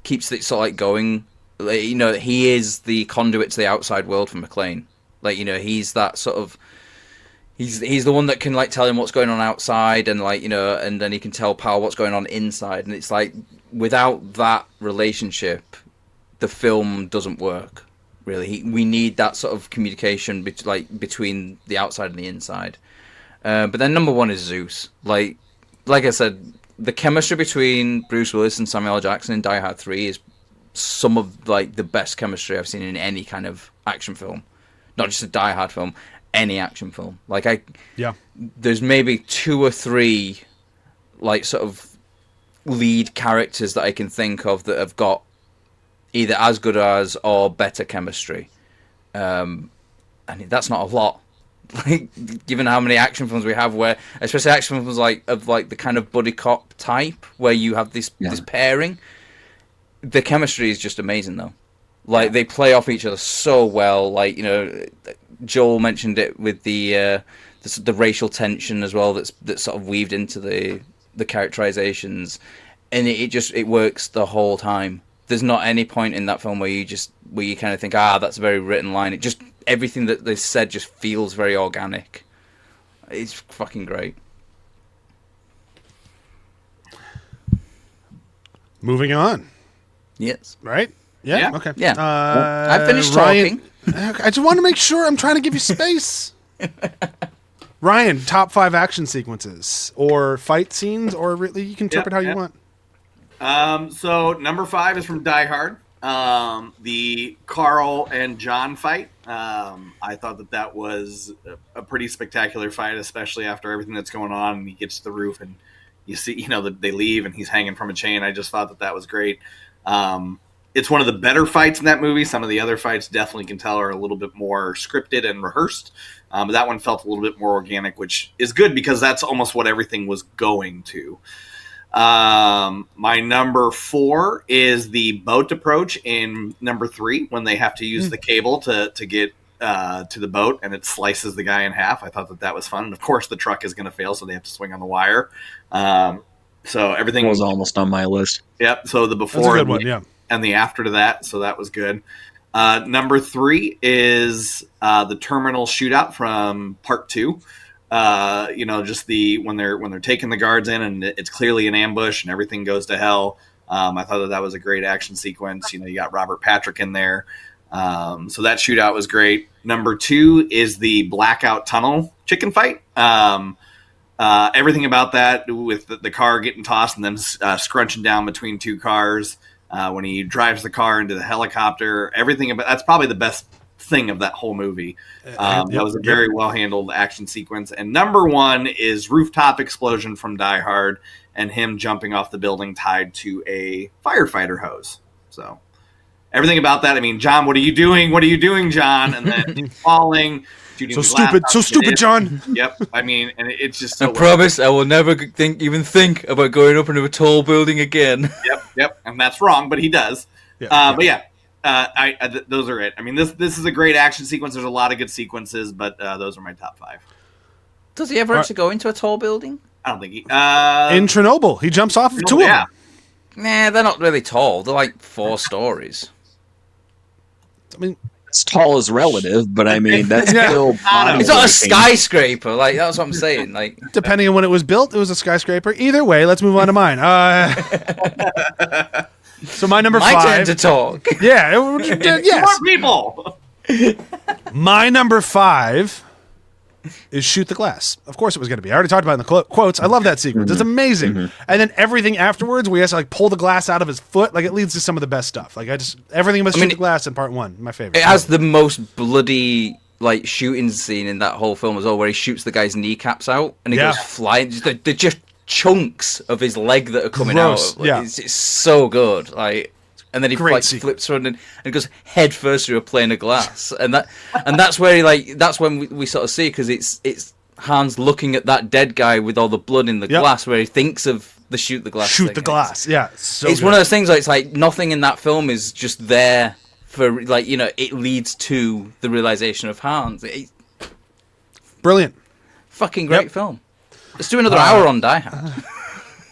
it sort of like going. Like, you know, he is the conduit to the outside world for McClane. Like, you know, he's that sort of. He's the one that can like tell him what's going on outside, and like, you know, and then he can tell Powell what's going on inside. And it's like, without that relationship, the film doesn't work. Really, we need that sort of communication between the outside and the inside. But then number 1 is Zeus. Like I said, the chemistry between Bruce Willis and Samuel L. Jackson in Die Hard 3 is some of like the best chemistry I've seen in any kind of action film, not just a Die Hard film. Any action film. There's maybe 2 or 3 like sort of lead characters that I can think of that have got either as good as or better chemistry. And that's not a lot. Like, given how many action films we have, where especially action films of the kind of buddy cop type, where you have this pairing, the chemistry is just amazing though. Like, they play off each other so well. Like, you know, Joel mentioned it with the racial tension as well that's sort of weaved into the characterizations, and it works the whole time. There's not any point in that film where you kind of think, that's a very written line. It just, everything that they said just feels very organic. It's fucking great. Moving on. Yes. Right? Yeah. Yeah. Okay. Yeah. I finished Ryan, talking. I just want to make sure. I'm trying to give you space. Ryan, top 5 action sequences or fight scenes, or really you can interpret how you want. So number 5 is from Die Hard. The Carl and John fight. I thought that was a pretty spectacular fight, especially after everything that's going on. And he gets to the roof and you see, you know, they leave and he's hanging from a chain. I just thought that was great. It's one of the better fights in that movie. Some of the other fights definitely can tell are a little bit more scripted and rehearsed. But that one felt a little bit more organic, which is good because that's almost what everything was going to. My number 4 is the boat approach in number 3 when they have to use the cable to get to the boat and it slices the guy in half. I thought that was fun. And of course the truck is going to fail, so they have to swing on the wire. So everything was almost on my list. Yep. So the before That's a good one, yeah. And the after to that. So that was good. Number 3 is the terminal shootout from part 2. You know, just when they're taking the guards in and it's clearly an ambush and everything goes to hell. I thought that was a great action sequence. You know, you got Robert Patrick in there. So that shootout was great. Number 2 is the blackout tunnel chicken fight. Everything about that with the car getting tossed and then scrunching down between 2 cars. When he drives the car into the helicopter, everything about that's probably the best thing of that whole movie. That was a very well handled action sequence. And number 1 is rooftop explosion from Die Hard and him jumping off the building tied to a firefighter hose. So everything about that. I mean, John, what are you doing? What are you doing, John? And then falling, shooting So the glass stupid, out so of stupid, it. John. Yep. I mean, and it's just I so promise I will never even think about going up into a tall building again. Yep. And that's wrong, but he does. But yeah, those are it. I mean, this is a great action sequence. There's a lot of good sequences, but those are my top 5. Does he ever actually go into a tall building? I don't think he. In Chernobyl, he jumps off of 2 of them. Nah, they're not really tall. They're like 4 stories. I mean, It's tall is relative, but I mean that's still. It's not a skyscraper. Like that's what I'm saying. Like depending on when it was built, it was a skyscraper. Either way, let's move on to mine. So my number 5. my turn to talk. Yeah, yes. More people. My number 5 is Shoot the Glass. Of course it was going to be. I already talked about it in the quotes. I love that sequence. It's amazing. And then everything afterwards where he has to like pull the glass out of his foot, like it leads to some of the best stuff. Like everything about Shoot the Glass in part 1, my favorite. It has the most bloody like shooting scene in that whole film as well, where he shoots the guy's kneecaps out and he goes flying. They're just chunks of his leg that are coming out. Like, it's so good. Like, and then he like flips around and goes head first through a plane of glass, and that's where he that's when we sort of see, because it's Hans looking at that dead guy with all the blood in the glass, where he thinks of the shoot the glass. Shoot the glass, yeah. It's one of those things. Like, it's like nothing in that film is just there for like it leads to the realization of Hans. Brilliant, fucking great film. Let's do another hour on Die Hard.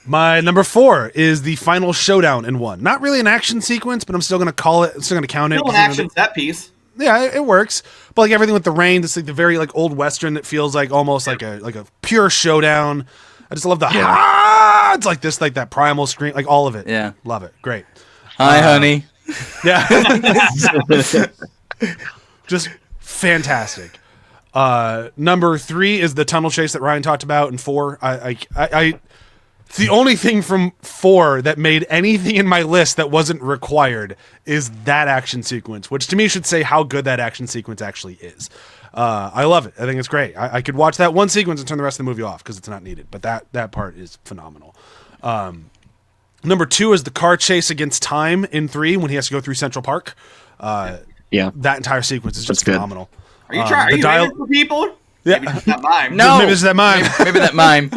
My number 4 is the final showdown in 1. Not really an action sequence, but I'm still going to call it. I'm still going to count it. Still an action set piece. Yeah, it works. But like everything with the rain, it's like the very like old western that feels like almost like a pure showdown. I just love the it's like this, like that primal scream, like all of it. Yeah, love it. Great. Hi, honey. Yeah, just fantastic. Number 3 is the tunnel chase that Ryan talked about in 4. It's the only thing from 4 that made anything in my list that wasn't required is that action sequence, which to me should say how good that action sequence actually is. I love it. I think it's great. I could watch that one sequence and turn the rest of the movie off because it's not needed, but that part is phenomenal. Number 2 is the car chase against time in 3 when he has to go through Central Park. That entire sequence is just phenomenal. Are you trying? Are you aiming for people? Yeah. Maybe it's that mime. No, maybe it's that mime. Maybe that mime.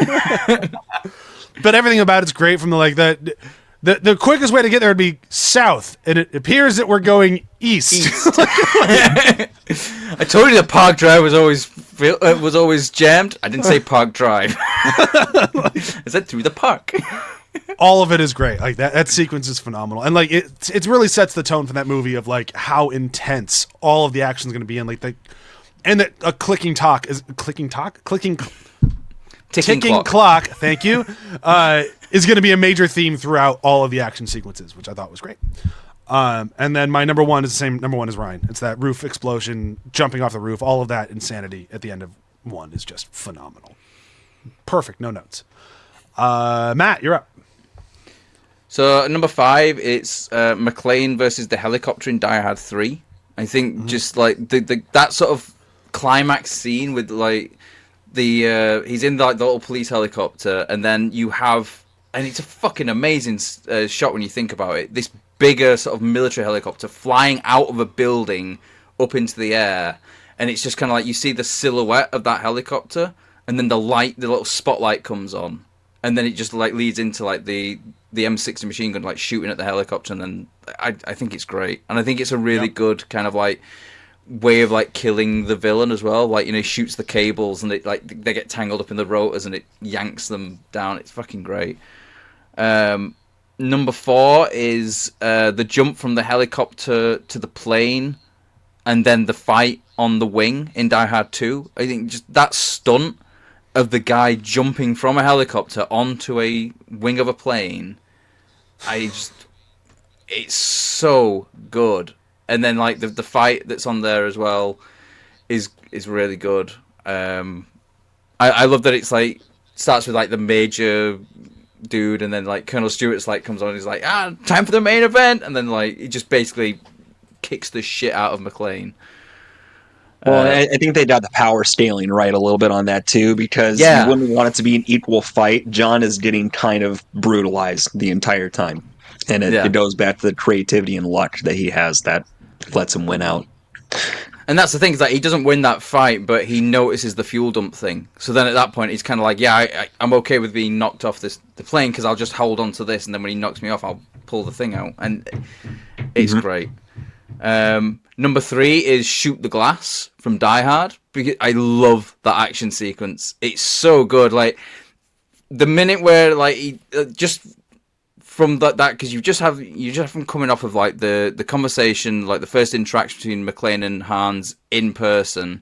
But everything about it's great. From the quickest way to get there would be south, and it appears that we're going east. I told you the Park Drive was always jammed. I didn't say Park Drive. I said through the park. All of it is great. Like that sequence is phenomenal, and like it really sets the tone for that movie of like how intense all of the action is going to be, and like that a ticking clock. Thank you. Is going to be a major theme throughout all of the action sequences, which I thought was great. And then my number 1 is the same number 1 as Ryan. It's that roof explosion, jumping off the roof, all of that insanity at the end of 1 is just phenomenal. Perfect, no notes. Matt, you're up. So number 5, it's McClane versus the helicopter in Die Hard 3. I think just like that sort of climax scene with like he's in like the little police helicopter, and then you have, and it's a fucking amazing shot when you think about it, this bigger sort of military helicopter flying out of a building up into the air, and it's just kind of like you see the silhouette of that helicopter, and then the little spotlight comes on, and then it just like leads into like the M60 machine gun like shooting at the helicopter, and then I think it's great, and I think it's a really good kind of like way of like killing the villain as well. Like, he shoots the cables and it like they get tangled up in the rotors and it yanks them down. It's fucking great. Number 4 is the jump from the helicopter to the plane, and then the fight on the wing in Die Hard 2. I think just that stunt of the guy jumping from a helicopter onto a wing of a plane, it's so good. And then like the fight that's on there as well is really good. I love that it's like starts with like the major dude, and then like Colonel Stewart's like comes on and he's like, time for the main event, and then like he just basically kicks the shit out of McClane. Well, I think they got the power scaling right a little bit on that too, because you wouldn't want it to be an equal fight. John is getting kind of brutalized the entire time, and it goes back to the creativity and luck that he has that lets him win out. And that's the thing, is that he doesn't win that fight, but he notices the fuel dump thing. So then at that point, he's kind of like, yeah, I'm okay with being knocked off the plane because I'll just hold on to this, and then when he knocks me off, I'll pull the thing out. And it's great. Number 3 is Shoot the Glass from Die Hard. Because I love that action sequence. It's so good. Like, the minute where, like, he just... From that, because you just have him coming off of like the conversation, like the first interaction between McClane and Hans in person,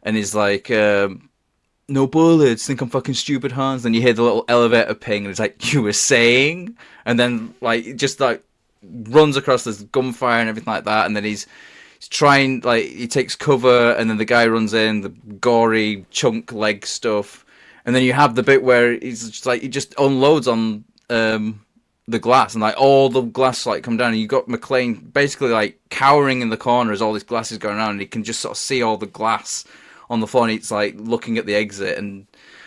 and he's like, "No bullets, think I'm fucking stupid, Hans." Then you hear the little elevator ping, and it's like, "You were saying," and then like it just like runs across, there's gunfire and everything like that, and then he's trying, like, he takes cover, and then the guy runs in, the gory chunk leg stuff, and then you have the bit where he's just like he just unloads on the glass, and like all the glass like come down, and you got McClane basically like cowering in the corner as all these glasses going around, and he can just sort of see all the glass on the floor, and he's like looking at the exit, and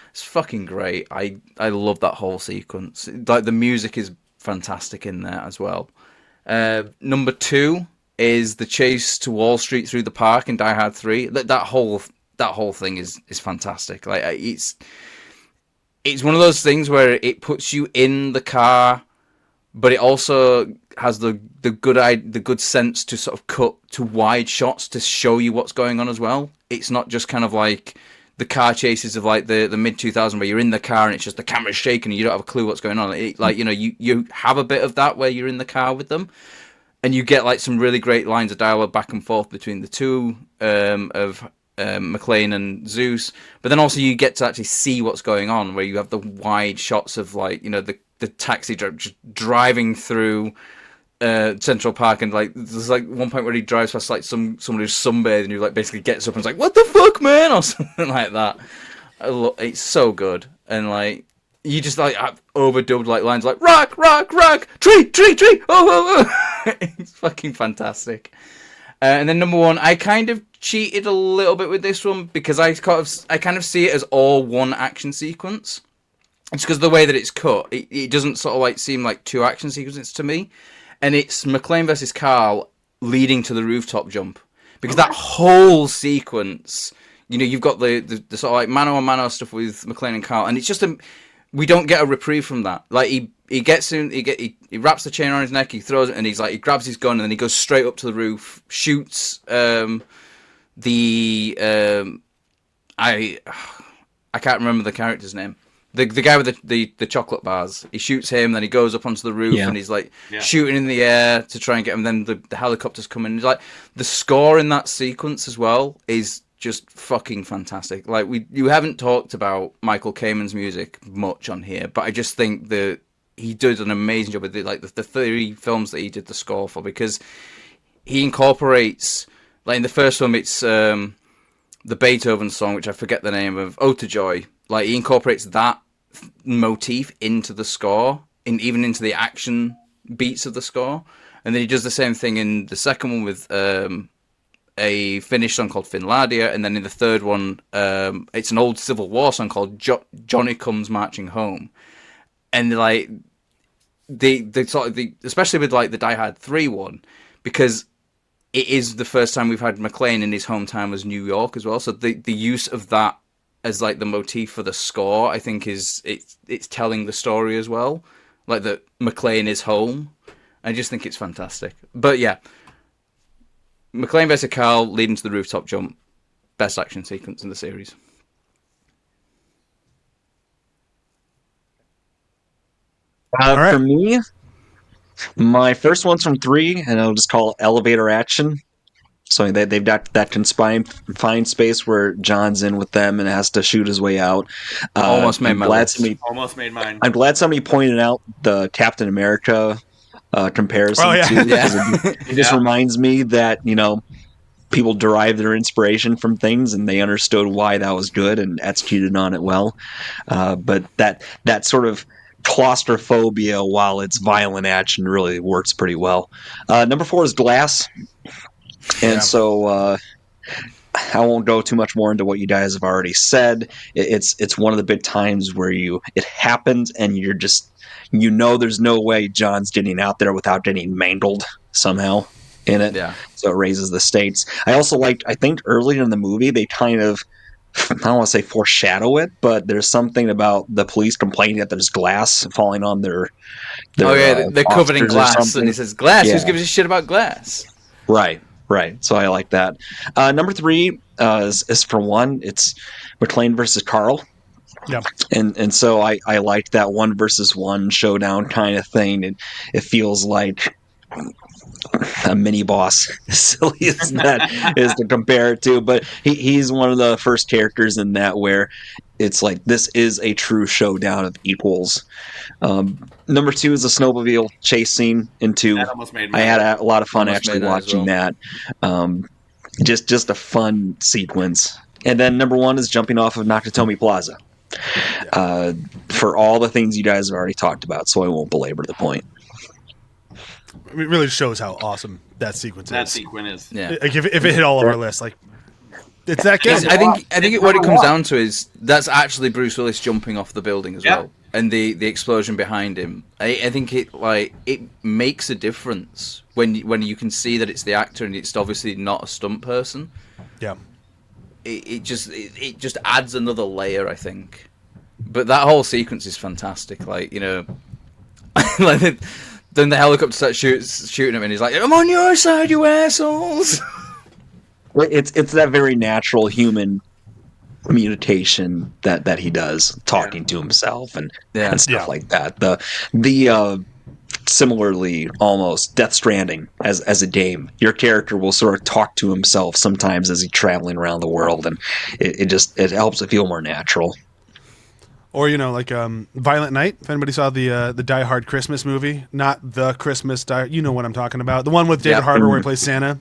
it's fucking great. I love that whole sequence. Like the music is fantastic in there as well. Number 2 is the chase to Wall Street through the park in Die Hard 3. That whole thing is fantastic. Like it's one of those things where it puts you in the car, but it also has the good sense to sort of cut to wide shots to show you what's going on as well. It's not just kind of like the car chases of like the mid 2000s where you're in the car and it's just the camera's shaking and you don't have a clue what's going on. Like, you know, you have a bit of that where you're in the car with them, and you get like some really great lines of dialogue back and forth between the two of McClane and Zeus, but then also you get to actually see what's going on, where you have the wide shots of like, you know, the taxi just driving through Central Park, and like there's like one point where he drives past like someone who's sunbathing, and who like basically gets up and is like, "What the fuck, man?" or something like that. It's so good, and like you just like have overdubbed like lines like "rock, rock, rock, tree, tree, tree." Oh. It's fucking fantastic. And then number 1, I kind of cheated a little bit with this one because I kind of see it as all one action sequence. It's because of the way that it's cut. It doesn't sort of like seem like 2 action sequences to me. And it's McClane versus Carl leading to the rooftop jump. Because that whole sequence, you know, you've got the sort of like mano-a-mano stuff with McClane and Carl, and it's just we don't get a reprieve from that. Like he gets in, he wraps the chain around his neck, he throws it, and he's like, he grabs his gun, and then he goes straight up to the roof, shoots I can't remember the character's name. The guy with the chocolate bars. He shoots him, then he goes up onto the roof, and he's like shooting in the air to try and get him. Then the helicopters come in. It's like the score in that sequence as well is just fucking fantastic. Like you haven't talked about Michael Kamen's music much on here, but I just think that he did an amazing job with the 3 films that he did the score for, because he incorporates, like in the first film, it's the Beethoven song, which I forget the name of, Ode to Joy. Like he incorporates that motif into the score, even into the action beats of the score, and then he does the same thing in the second one with a Finnish song called Finlandia, and then in the third one, it's an old Civil War song called Johnny Comes Marching Home, and like they sort of especially with like the Die Hard 3 one, because it is the first time we've had McClane in his hometown was New York as well, so the use of that as like the motif for the score, I think it's telling the story as well, like that McClane is home. I just think it's fantastic. But yeah, McClane versus Carl leading to the rooftop jump, best action sequence in the series. Right. For me, my first one's from 3, and I'll just call it elevator action. So they've got that confined space where John's in with them and has to shoot his way out. Almost made my list. Almost made mine. I'm glad somebody pointed out the Captain America comparison too, because it just reminds me that, you know, people derive their inspiration from things and they understood why that was good and executed on it well. But that sort of claustrophobia, while it's violent action, really works pretty well. Number 4 is Glass. And so I won't go too much more into what you guys have already said. It's one of the big times where it happens and you're just, you know, there's no way John's getting out there without getting mangled somehow. in it. Yeah. So it raises the stakes. I also liked, I think earlier in the movie, they kind of, I don't want to say foreshadow it, but there's something about the police complaining that there's glass falling on their they're covered in officers or glass, something. and he says, "Glass? Yeah. Who gives a shit about glass?" Right. So I like that. Number 3 is for one, it's McClane versus Carl. Yep. And so I liked that 1 versus 1 showdown kind of thing. It feels like a mini boss, as silly as that is to compare it to, but he's one of the first characters in that where it's like this is a true showdown of equals. Number 2 is the snowmobile chase scene in 2. That almost made me I had a lot of fun Almost actually made that as watching that. Just a fun sequence. And then number 1 is jumping off of Nakatomi Plaza. For all the things you guys have already talked about, so I won't belabor the point. It really shows how awesome that sequence That is. sequence is. Yeah. Like if it hit all of our lists, like it's that good. I think what it comes down to is that's actually Bruce Willis jumping off the building as well, and the explosion behind him. I think it makes a difference when you can see that it's the actor and it's obviously not a stunt person. Yeah. It just adds another layer, I think. But that whole sequence is fantastic. Like, you know, like then the helicopter starts shooting him, and he's like, "I'm on your side, you assholes." It's that very natural human communication that he does, talking to himself and stuff like that. The similarly, almost Death Stranding as a game, your character will sort of talk to himself sometimes as he's traveling around the world, and it helps it feel more natural. Or, you know, like Violent Night, if anybody saw the Die Hard Christmas movie. Not the Christmas Die, you know what I'm talking about. The one with David Harbour where he plays Santa.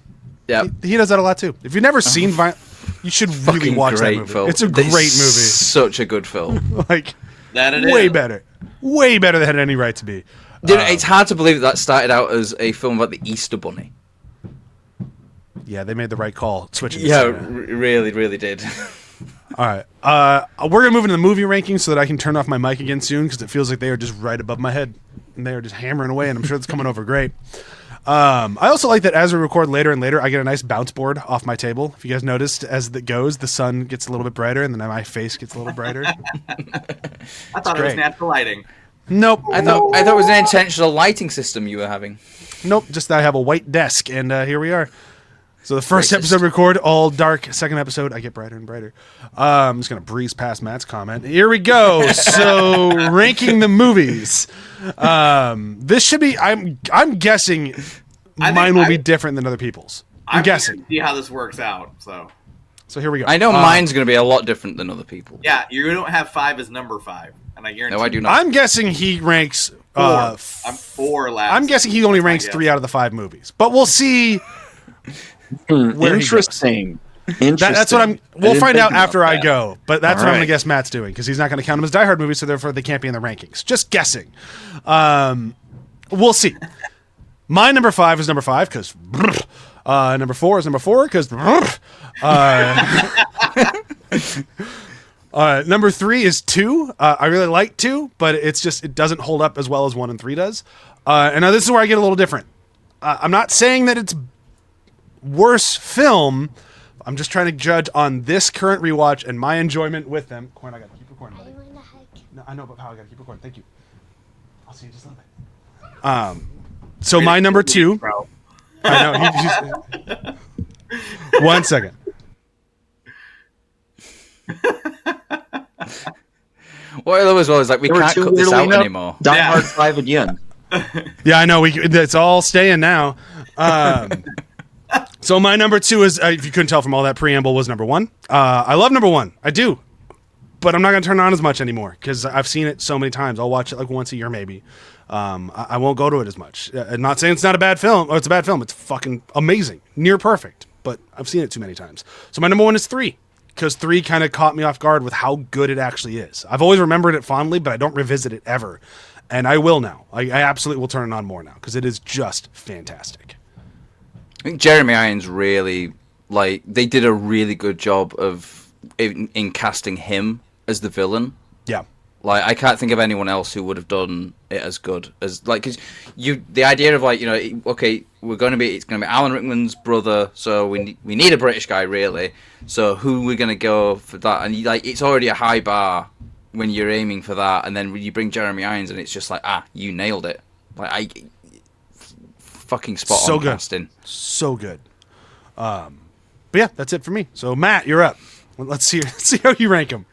Yeah. He does that a lot too. If you've never seen Violent, you should really watch that movie. Film. It's a great movie. Such a good film. Like, That it way is. better. Way better than it had any right to be. Dude, it's hard to believe that started out as a film about the Easter Bunny. Yeah, they made the right call switching to Yeah, Santa. really, really did. All right. We're going to move into the movie rankings so that I can turn off my mic again soon because it feels like they are just right above my head. And they are just hammering away, and I'm sure it's coming over great. I also like that as we record later and later, I get a nice bounce board off my table. If you guys noticed, as it goes, the sun gets a little bit brighter, and then my face gets a little brighter. I thought it was great. natural lighting. Nope. I thought it was an intentional lighting system you were having. Nope. Just that I have a white desk, and here we are. So the first Racist. episode record, all dark. Second episode, I get brighter and brighter. I'm just going to breeze past Matt's comment. Here we go. So ranking the movies. This should be, I'm guessing mine will be different than other people's. I'm guessing. See how this works out. So here we go. I know mine's going to be a lot different than other people. Yeah, you don't have 5 as number 5, and I guarantee. No, I do not. I'm guessing he ranks 4. I'm 4 last. I'm guessing he only ranks 3 out of the 5 movies. But we'll see. Where Interesting. That's what I'm. We'll find out after I go. But that's what I'm All gonna right. guess Matt's doing because he's not gonna count them as Die Hard movies, so therefore they can't be in the rankings. Just guessing. We'll see. My number 5 is number 5 because. Number 4 is number 4 because. Number 3 is 2. I really like 2, but it doesn't hold up as well as 1 and 3 does. And now this is where I get a little different. I'm not saying that it's worse film. I'm just trying to judge on this current rewatch and my enjoyment with them. Corn, I gotta keep recording, buddy. No, I know, but how I gotta keep recording. Thank you. I'll see you just a little bit. So my number 2. I know. 1 second. What I love as well is like we can't cut this out anymore. Die Hard 5 again. Yeah, I know. It's all staying now. So my number 2 is, if you couldn't tell from all that preamble, was number 1. I love number 1. I do. But I'm not going to turn it on as much anymore because I've seen it so many times. I'll watch it like once a year maybe. I won't go to it as much. I'm not saying it's not a bad film. Or it's a bad film. It's fucking amazing. Near perfect. But I've seen it too many times. So my number 1 is 3. Because 3 kind of caught me off guard with how good it actually is. I've always remembered it fondly, but I don't revisit it ever. And I will now. I absolutely will turn it on more now because it is just fantastic. I think Jeremy Irons really, they did a really good job of in casting him as the villain. Yeah. Like, I can't think of anyone else who would have done it as good as, like, because the idea of, like, okay, it's going to be Alan Rickman's brother, so we need a British guy, really. So who are we going to go for that? And it's already a high bar when you're aiming for that, and then when you bring Jeremy Irons, and it's just like, you nailed it. Like, fucking spot on casting. So good. But yeah, that's it for me. So Matt, you're up. Let's see how you rank them.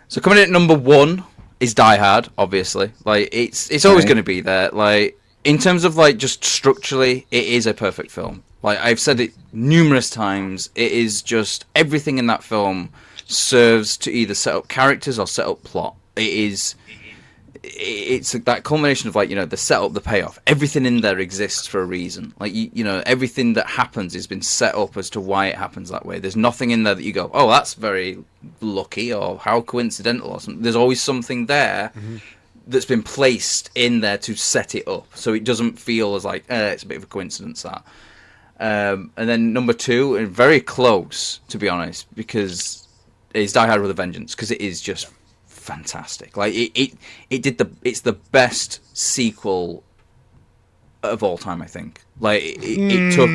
So coming in at number 1 is Die Hard, obviously. Like, it's always going to be there. Like, in terms of, like, just structurally, it is a perfect film. Like, I've said it numerous times. It is just everything in that film serves to either set up characters or set up plot. It's that culmination of, like, the setup, the payoff. Everything in there exists for a reason. Like, everything that happens has been set up as to why it happens that way. There's nothing in there that you go, oh, that's very lucky or how coincidental or something. There's always something there that's been placed in there to set it up, so it doesn't feel as like it's a bit of a coincidence that. And then number 2, and very close, to be honest, because is Die Hard with a Vengeance, because it is just fantastic. Like, it's the best sequel of all time, I think. Like, it took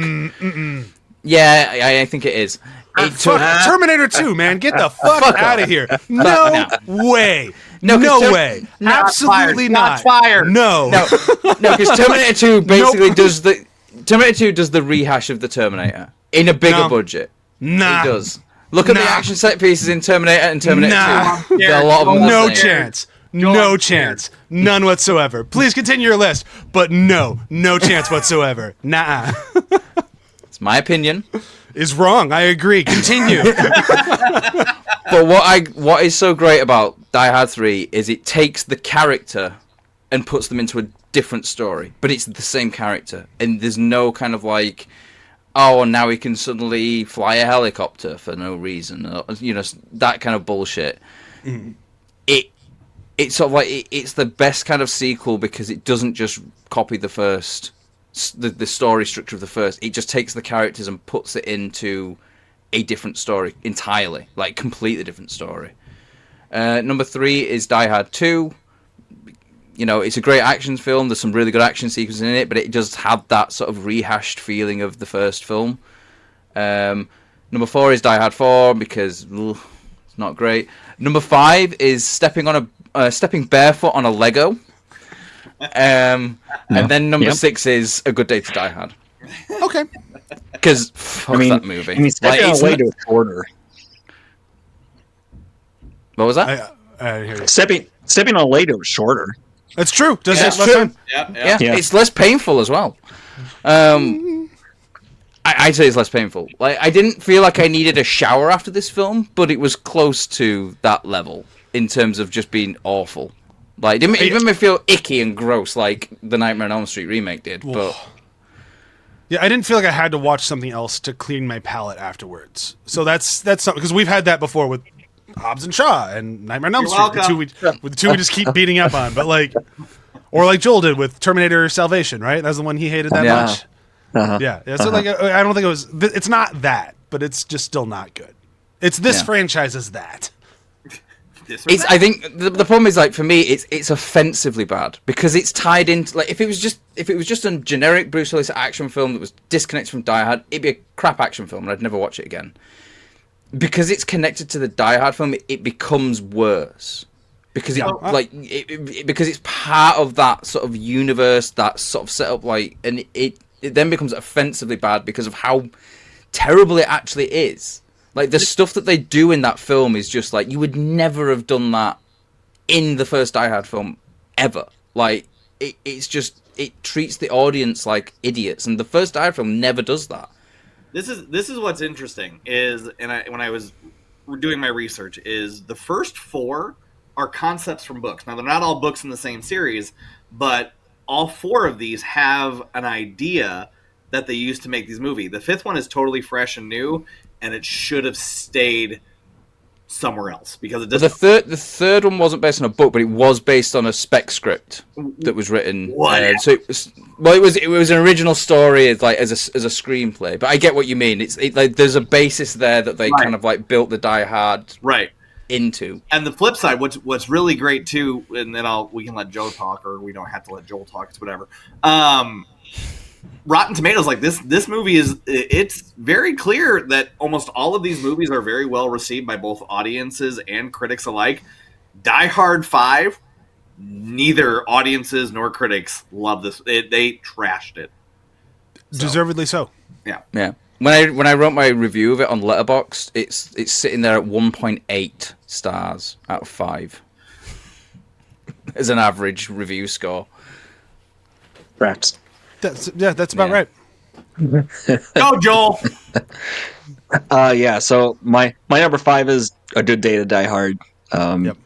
yeah, I think it is. It took Terminator 2, man. Get the fuck out of here. No way. No way. Absolutely not. Fire. No. Because Terminator 2 basically does the rehash of the Terminator in a bigger budget. Nah. It does. Look at the action set pieces in Terminator and Terminator 2. There are a lot of them. No chance. No chance. None whatsoever. Please continue your list, but no chance whatsoever. Nah. It's my opinion. Is wrong. I agree. Continue. But what is so great about Die Hard 3 is it takes the character and puts them into a different story, but it's the same character, and there's no kind of like, oh, now he can suddenly fly a helicopter for no reason, or, that kind of bullshit. It's sort of like it's the best kind of sequel because it doesn't just copy the first, the story structure of the first. It just takes the characters and puts it into a different story entirely, like completely different story. Number 3 is Die Hard 2. It's a great action film. There's some really good action sequences in it, but it does have that sort of rehashed feeling of the first film. Number 4 is Die Hard 4 because it's not great. Number 5 is stepping barefoot on a Lego. And then number 6 is A Good Day to Die Hard. Okay. Because fuck that movie. Stepping on a Lego is shorter. What was that? I hear you. Stepping on a Lego is shorter. That's true. That's true. Yeah, it's less painful as well. I'd say it's less painful. Like, I didn't feel like I needed a shower after this film, but it was close to that level in terms of just being awful. Like, it didn't make me feel icky and gross like the Nightmare on Elm Street remake did. But yeah, I didn't feel like I had to watch something else to clean my palate afterwards. So that's something, because we've had that before with Hobbs and Shaw and Nightmare on Elm Street, the two we just keep beating up on. But like, or like Joel did with Terminator Salvation, right? That's the one he hated that much. Yeah. So like, I don't think it was. It's not that, but it's just still not good. It's this franchise is that. I think the problem is, like, for me, it's offensively bad because it's tied into, like, if it was just a generic Bruce Willis action film that was disconnected from Die Hard, it'd be a crap action film and I'd never watch it again. Because it's connected to the Die Hard film, it becomes worse. Because because it's part of that sort of universe, that sort of setup, like, and it then becomes offensively bad because of how terrible it actually is. Like, the stuff that they do in that film is just like, you would never have done that in the first Die Hard film ever. Like, it's just, it treats the audience like idiots, and the first Die Hard film never does that. This is what's interesting is, when I was doing my research, is the first 4 are concepts from books. Now, they're not all books in the same series, but all 4 of these have an idea that they used to make these movies. The 5th one is totally fresh and new, and it should have stayed somewhere else because it doesn't. The third one wasn't based on a book, but it was based on a spec script that was written. So it was an original story as a screenplay. But I get what you mean. It's like there's a basis there that they kind of like built the Die Hard into. And the flip side, what's really great too, and then we can let Joe talk, or we don't have to let Joel talk. It's whatever. Rotten Tomatoes, like this movie it's very clear that almost all of these movies are very well received by both audiences and critics alike. Die Hard 5, neither audiences nor critics love this. They trashed it. Deservedly so. Yeah. When I wrote my review of it on Letterboxd, it's sitting there at 1.8 stars out of 5 as an average review score. Perhaps. That's about right. Go, Joel. Yeah. So my number 5 is A Good Day to Die Hard. Yep.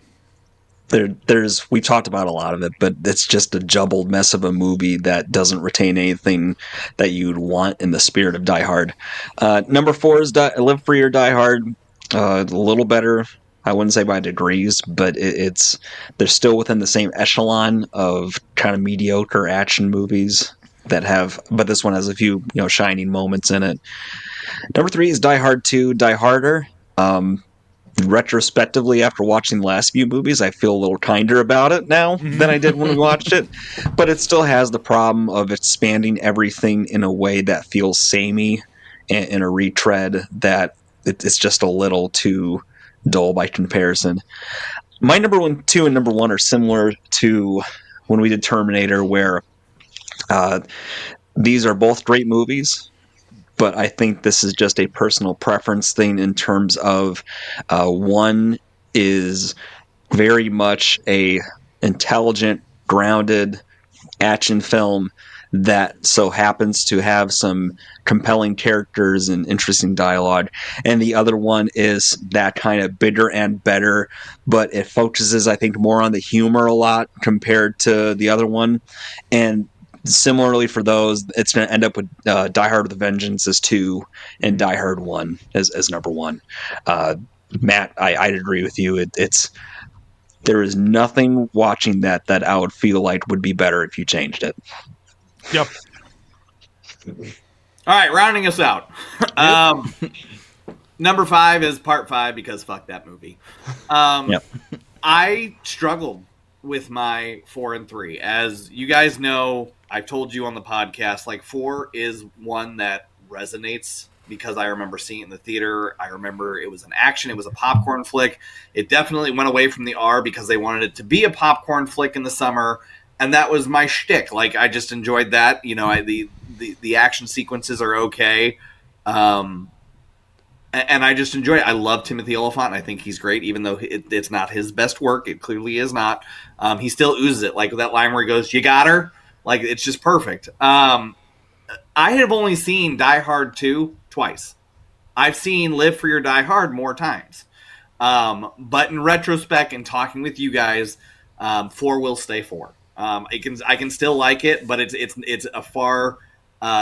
We talked about a lot of it, but it's just a jumbled mess of a movie that doesn't retain anything that you'd want in the spirit of Die Hard. Number 4 is Live Free or Die Hard. A little better, I wouldn't say by degrees, but they're still within the same echelon of kind of mediocre action movies but this one has a few shining moments in it. Number 3 is Die Hard 2, Die Harder. Retrospectively, after watching the last few movies, I feel a little kinder about it now than I did when we watched it. But it still has the problem of expanding everything in a way that feels samey and in a retread that it's just a little too dull by comparison. My number 2 and number 1 are similar to when we did Terminator, where these are both great movies. But I think this is just a personal preference thing in terms of one is very much a intelligent, grounded action film that so happens to have some compelling characters and interesting dialogue. And the other one is that kind of bigger and better, but it focuses, I think, more on the humor a lot compared to the other one. And similarly for those, it's going to end up with Die Hard with a Vengeance as 2 and Die Hard 1 as number 1. Matt, I'd agree with you. There is nothing watching that I would feel like would be better if you changed it. Yep. All right, rounding us out. Number 5 is Part 5 because fuck that movie. Yep. I struggled with my 4 and 3. As you guys know, I've told you on the podcast, like 4 is one that resonates because I remember seeing it in the theater. I remember it was an action. It was a popcorn flick. It definitely went away from the R because they wanted it to be a popcorn flick in the summer. And that was my shtick. Like, I just enjoyed that. The action sequences are okay. And I just enjoy it. I love Timothy Olyphant. I think he's great, even though it's not his best work. It clearly is not. He still oozes it. Like that line where he goes, "You got her?" Like, it's just perfect. I have only seen Die Hard 2 twice. I've seen Live Free or Die Hard more times. But in retrospect and talking with you guys, 4 will stay 4. I can still like it, but it's a far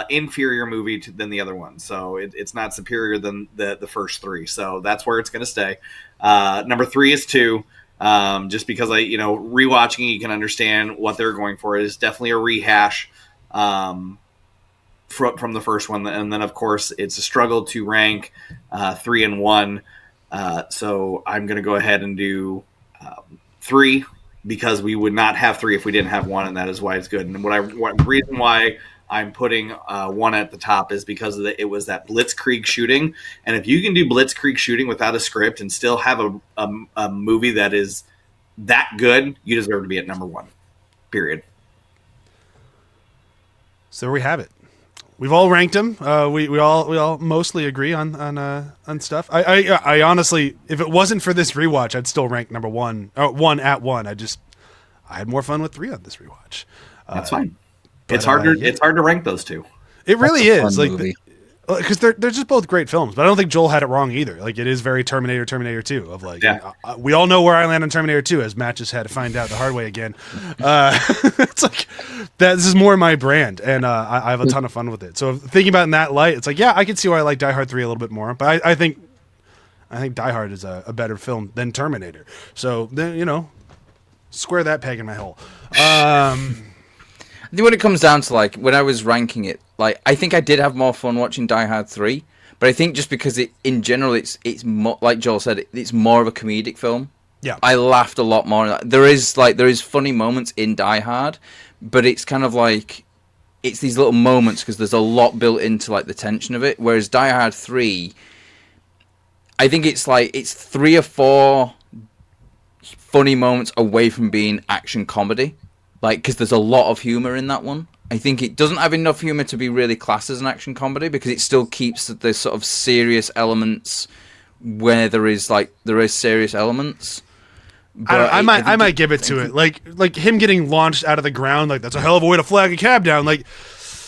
inferior movie than the other one. So it's not superior than the first 3. So that's where it's going to stay. Number 3 is 2. Just because rewatching it, you can understand what they're going for. It is definitely a rehash from the first one. And then, of course, it's a struggle to rank 3 and 1. So I'm going to go ahead and do 3 because we would not have 3 if we didn't have 1, and that is why it's good. And reason why I'm putting 1 at the top is because it was that blitzkrieg shooting. And if you can do blitzkrieg shooting without a script and still have a movie that is that good, you deserve to be at number 1. Period. So there we have it. We've all ranked them. We all mostly agree on stuff. I honestly, if it wasn't for this rewatch, I'd still rank number 1 at 1. I had more fun with 3 on this rewatch. That's fine. It's hard to rank those 2. It really is, like, because they're just both great films. But I don't think Joel had it wrong either. Like, it is very Terminator 2 of like, yeah. We all know where I land on Terminator 2, as Matt just had to find out the hard way again. It's like this is more my brand, and I have a ton of fun with it. So thinking about it in that light, it's like, yeah, I can see why I like Die Hard 3 a little bit more. But I think Die Hard is a better film than Terminator. So then square that peg in my hole. I think when it comes down to, like, when I was ranking it, like, I think I did have more fun watching Die Hard 3, But I think just because in general, it's more, like Joel said, it's more of a comedic film. Yeah, I laughed a lot more. There is funny moments in Die Hard, but it's kind of like it's these little moments because there's a lot built into like the tension of it. Whereas Die Hard 3, I think it's 3 or 4 funny moments away from being action comedy, like because there's a lot of humor in that one. I think it doesn't have enough humor to be really classed as an action comedy because it still keeps the sort of serious elements where there is serious elements. But I might give it to it. Like him getting launched out of the ground, like that's a hell of a way to flag a cab down. Like,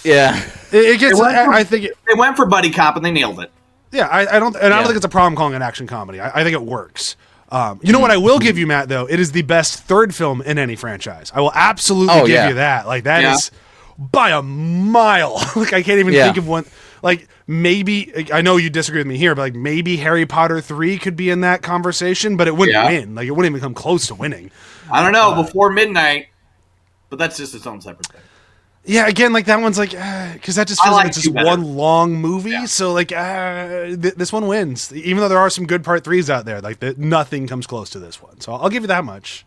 yeah, it gets. I think they went for buddy cop and they nailed it. Yeah, I don't think it's a problem calling it action comedy. I think it works. You know what I will give you, Matt? Though it is the best third film in any franchise. I will absolutely give you that. Like that is by a mile. Like I can't even think of one. Like maybe I know you disagree with me here, but like maybe Harry Potter 3 could be in that conversation, but it wouldn't win. Like it wouldn't even come close to winning. I don't know. Before Midnight, but that's just its own separate thing. Yeah, again, like that one's like because that just feels like it's just one long movie. Yeah. So like this one wins, even though there are some good part 3s out there. Like nothing comes close to this one. So I'll give you that much.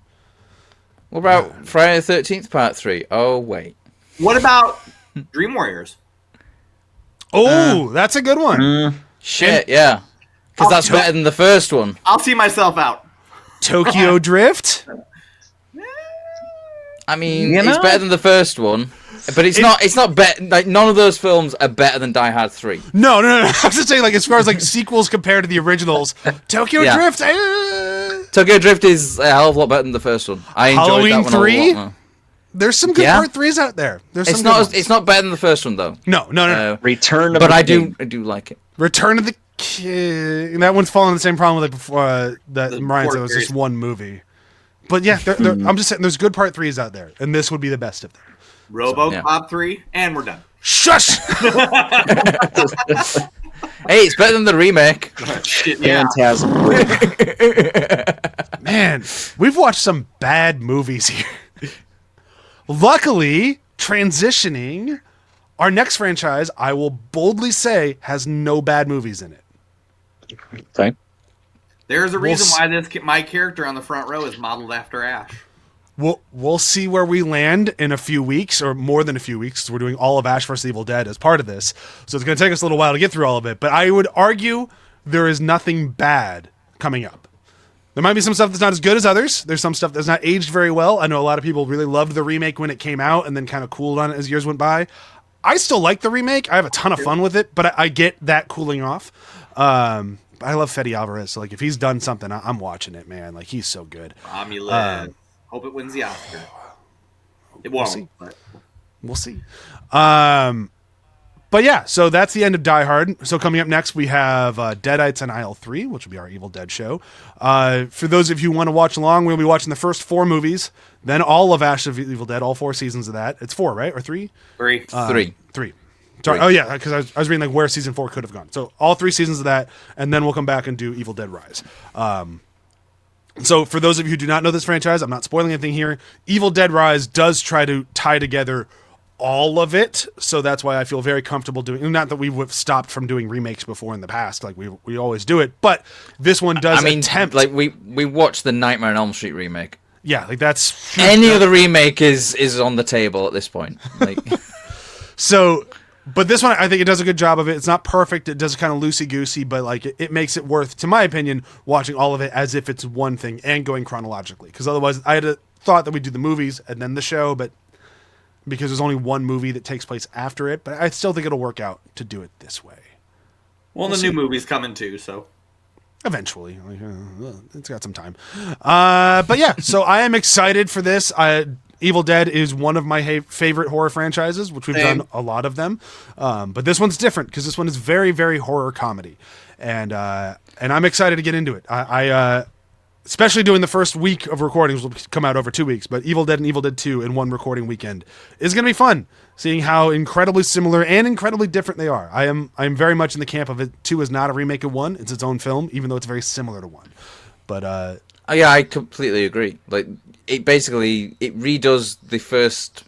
What about Friday the 13th Part 3? Oh wait. What about Dream Warriors? Oh, that's a good one. Shit, yeah. Because that's better than the first one. I'll see myself out. Tokyo Drift? I mean, it's better than the first one. But it's not better. Like none of those films are better than Die Hard 3. No. I was just saying, like as far as like sequels compared to the originals, Tokyo Drift. Tokyo Drift is a hell of a lot better than the first one. I enjoyed Halloween that one 3? a lot more. There's some good part 3s out there. It's not better than the first one though. No. Return of but the I King. do like it. Return of the King. That one's falling the same problem like before that Ryan said it was just one movie. But yeah, I'm just saying there's good part 3s out there, and this would be the best of them. RoboCop 3, and we're done. Shush! Hey, it's better than the remake. Shit, yeah. Phantasm. Man, we've watched some bad movies here. Luckily, transitioning, our next franchise, I will boldly say, has no bad movies in it. Okay. There's a reason why my character on the front row is modeled after Ash. We'll see where we land in a few weeks, or more than a few weeks. We're doing all of Ash vs. Evil Dead as part of this, so it's going to take us a little while to get through all of it. But I would argue there is nothing bad coming up. There might be some stuff that's not as good as others. There's some stuff that's not aged very well. I know a lot of people really loved the remake when it came out and then kind of cooled on it as years went by. I still like the remake. I have a ton of fun with it, but I get that cooling off. I love Fede Alvarez, so like if he's done something, I'm watching it, man. Like he's so good. Romulan. Hope it wins the Oscar. It won't. We'll see. But yeah, so that's the end of Die Hard. So coming up next, we have Deadites on Aisle 3, which will be our Evil Dead show. For those of you who want to watch along, we'll be watching the first 4 movies, then all of Ash of Evil Dead, all 4 seasons of that. It's 4, right? Or 3? 3. 3. Sorry. Oh yeah, because I was reading like where season 4 could have gone. So all 3 seasons of that, and then we'll come back and do Evil Dead Rise. So for those of you who do not know this franchise, I'm not spoiling anything here. Evil Dead Rise does try to tie together all of it, so that's why I feel very comfortable doing. Not that we've stopped from doing remakes before in the past, like we always do it, but this one does. Attempt. Like we watched the Nightmare on Elm Street remake. Yeah, like that's any other remake is on the table at this point. Like so. But this one, I think it does a good job of it. It's not perfect. It does kind of loosey-goosey, but like it makes it worth, to my opinion, watching all of it as if it's one thing and going chronologically. Because otherwise, I had thought that we'd do the movies and then the show, but because there's only one movie that takes place after it. But I still think it'll work out to do it this way. Well, the new movie's coming too, so. Eventually. It's got some time. But yeah, so I am excited for this. Evil Dead is one of my favorite horror franchises, which we've done a lot of them. But this one's different because this one is very, very horror comedy. And I'm excited to get into it. I especially doing the first week of recordings will come out over 2 weeks, but Evil Dead and Evil Dead 2 in one recording weekend is going to be fun, seeing how incredibly similar and incredibly different they are. I'm very much in the camp of it. 2 is not a remake of 1. It's its own film, even though it's very similar to 1. But yeah, I completely agree. Like it redoes the first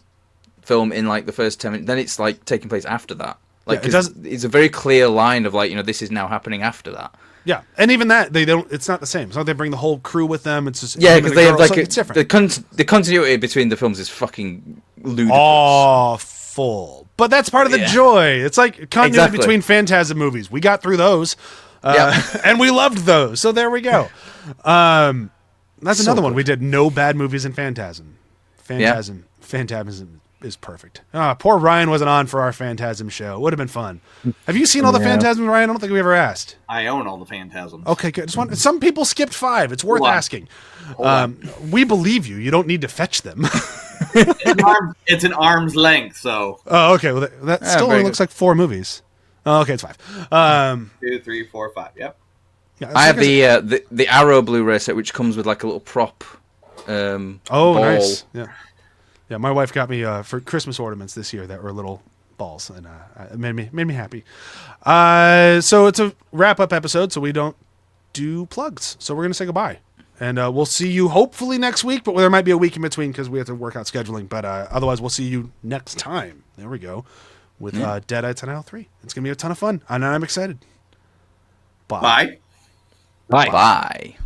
film in like the first 10 minutes. Then it's like taking place after that. Like, Yeah, it 'cause it's a very clear line of like, this is now happening after that. Yeah, and even that they don't. It's not the same. It's not they bring the whole crew with them. It's just Yeah, because they have like it's different. the continuity between the films is fucking ludicrous. Awful, but that's part of the joy. It's like continuity between Phantasm movies. We got through those, and we loved those. So there we go. That's another one we did. No bad movies in Phantasm. Phantasm is perfect. Poor Ryan wasn't on for our Phantasm show. Would have been fun. Have you seen all the Phantasms, Ryan? I don't think we ever asked. I own all the Phantasms. Okay, good. Some people skipped 5. It's worth asking. We believe you. You don't need to fetch them. It's an arm's length, so. Oh, okay. Well, that still only looks like 4 movies. Oh, okay, it's 5. 2, 3, 4, 5. Yep. Yeah, I have the Arrow Blu-ray set, which comes with like a little prop. Ball. Nice. Yeah. My wife got me for Christmas ornaments this year that were little balls, and it made me happy. So it's a wrap-up episode, so we don't do plugs. So we're gonna say goodbye, and we'll see you hopefully next week. But there might be a week in between because we have to work out scheduling. But otherwise, we'll see you next time. There we go with Deadeye 10 out of 3. It's gonna be a ton of fun, and I'm excited. Bye. Bye. Bye.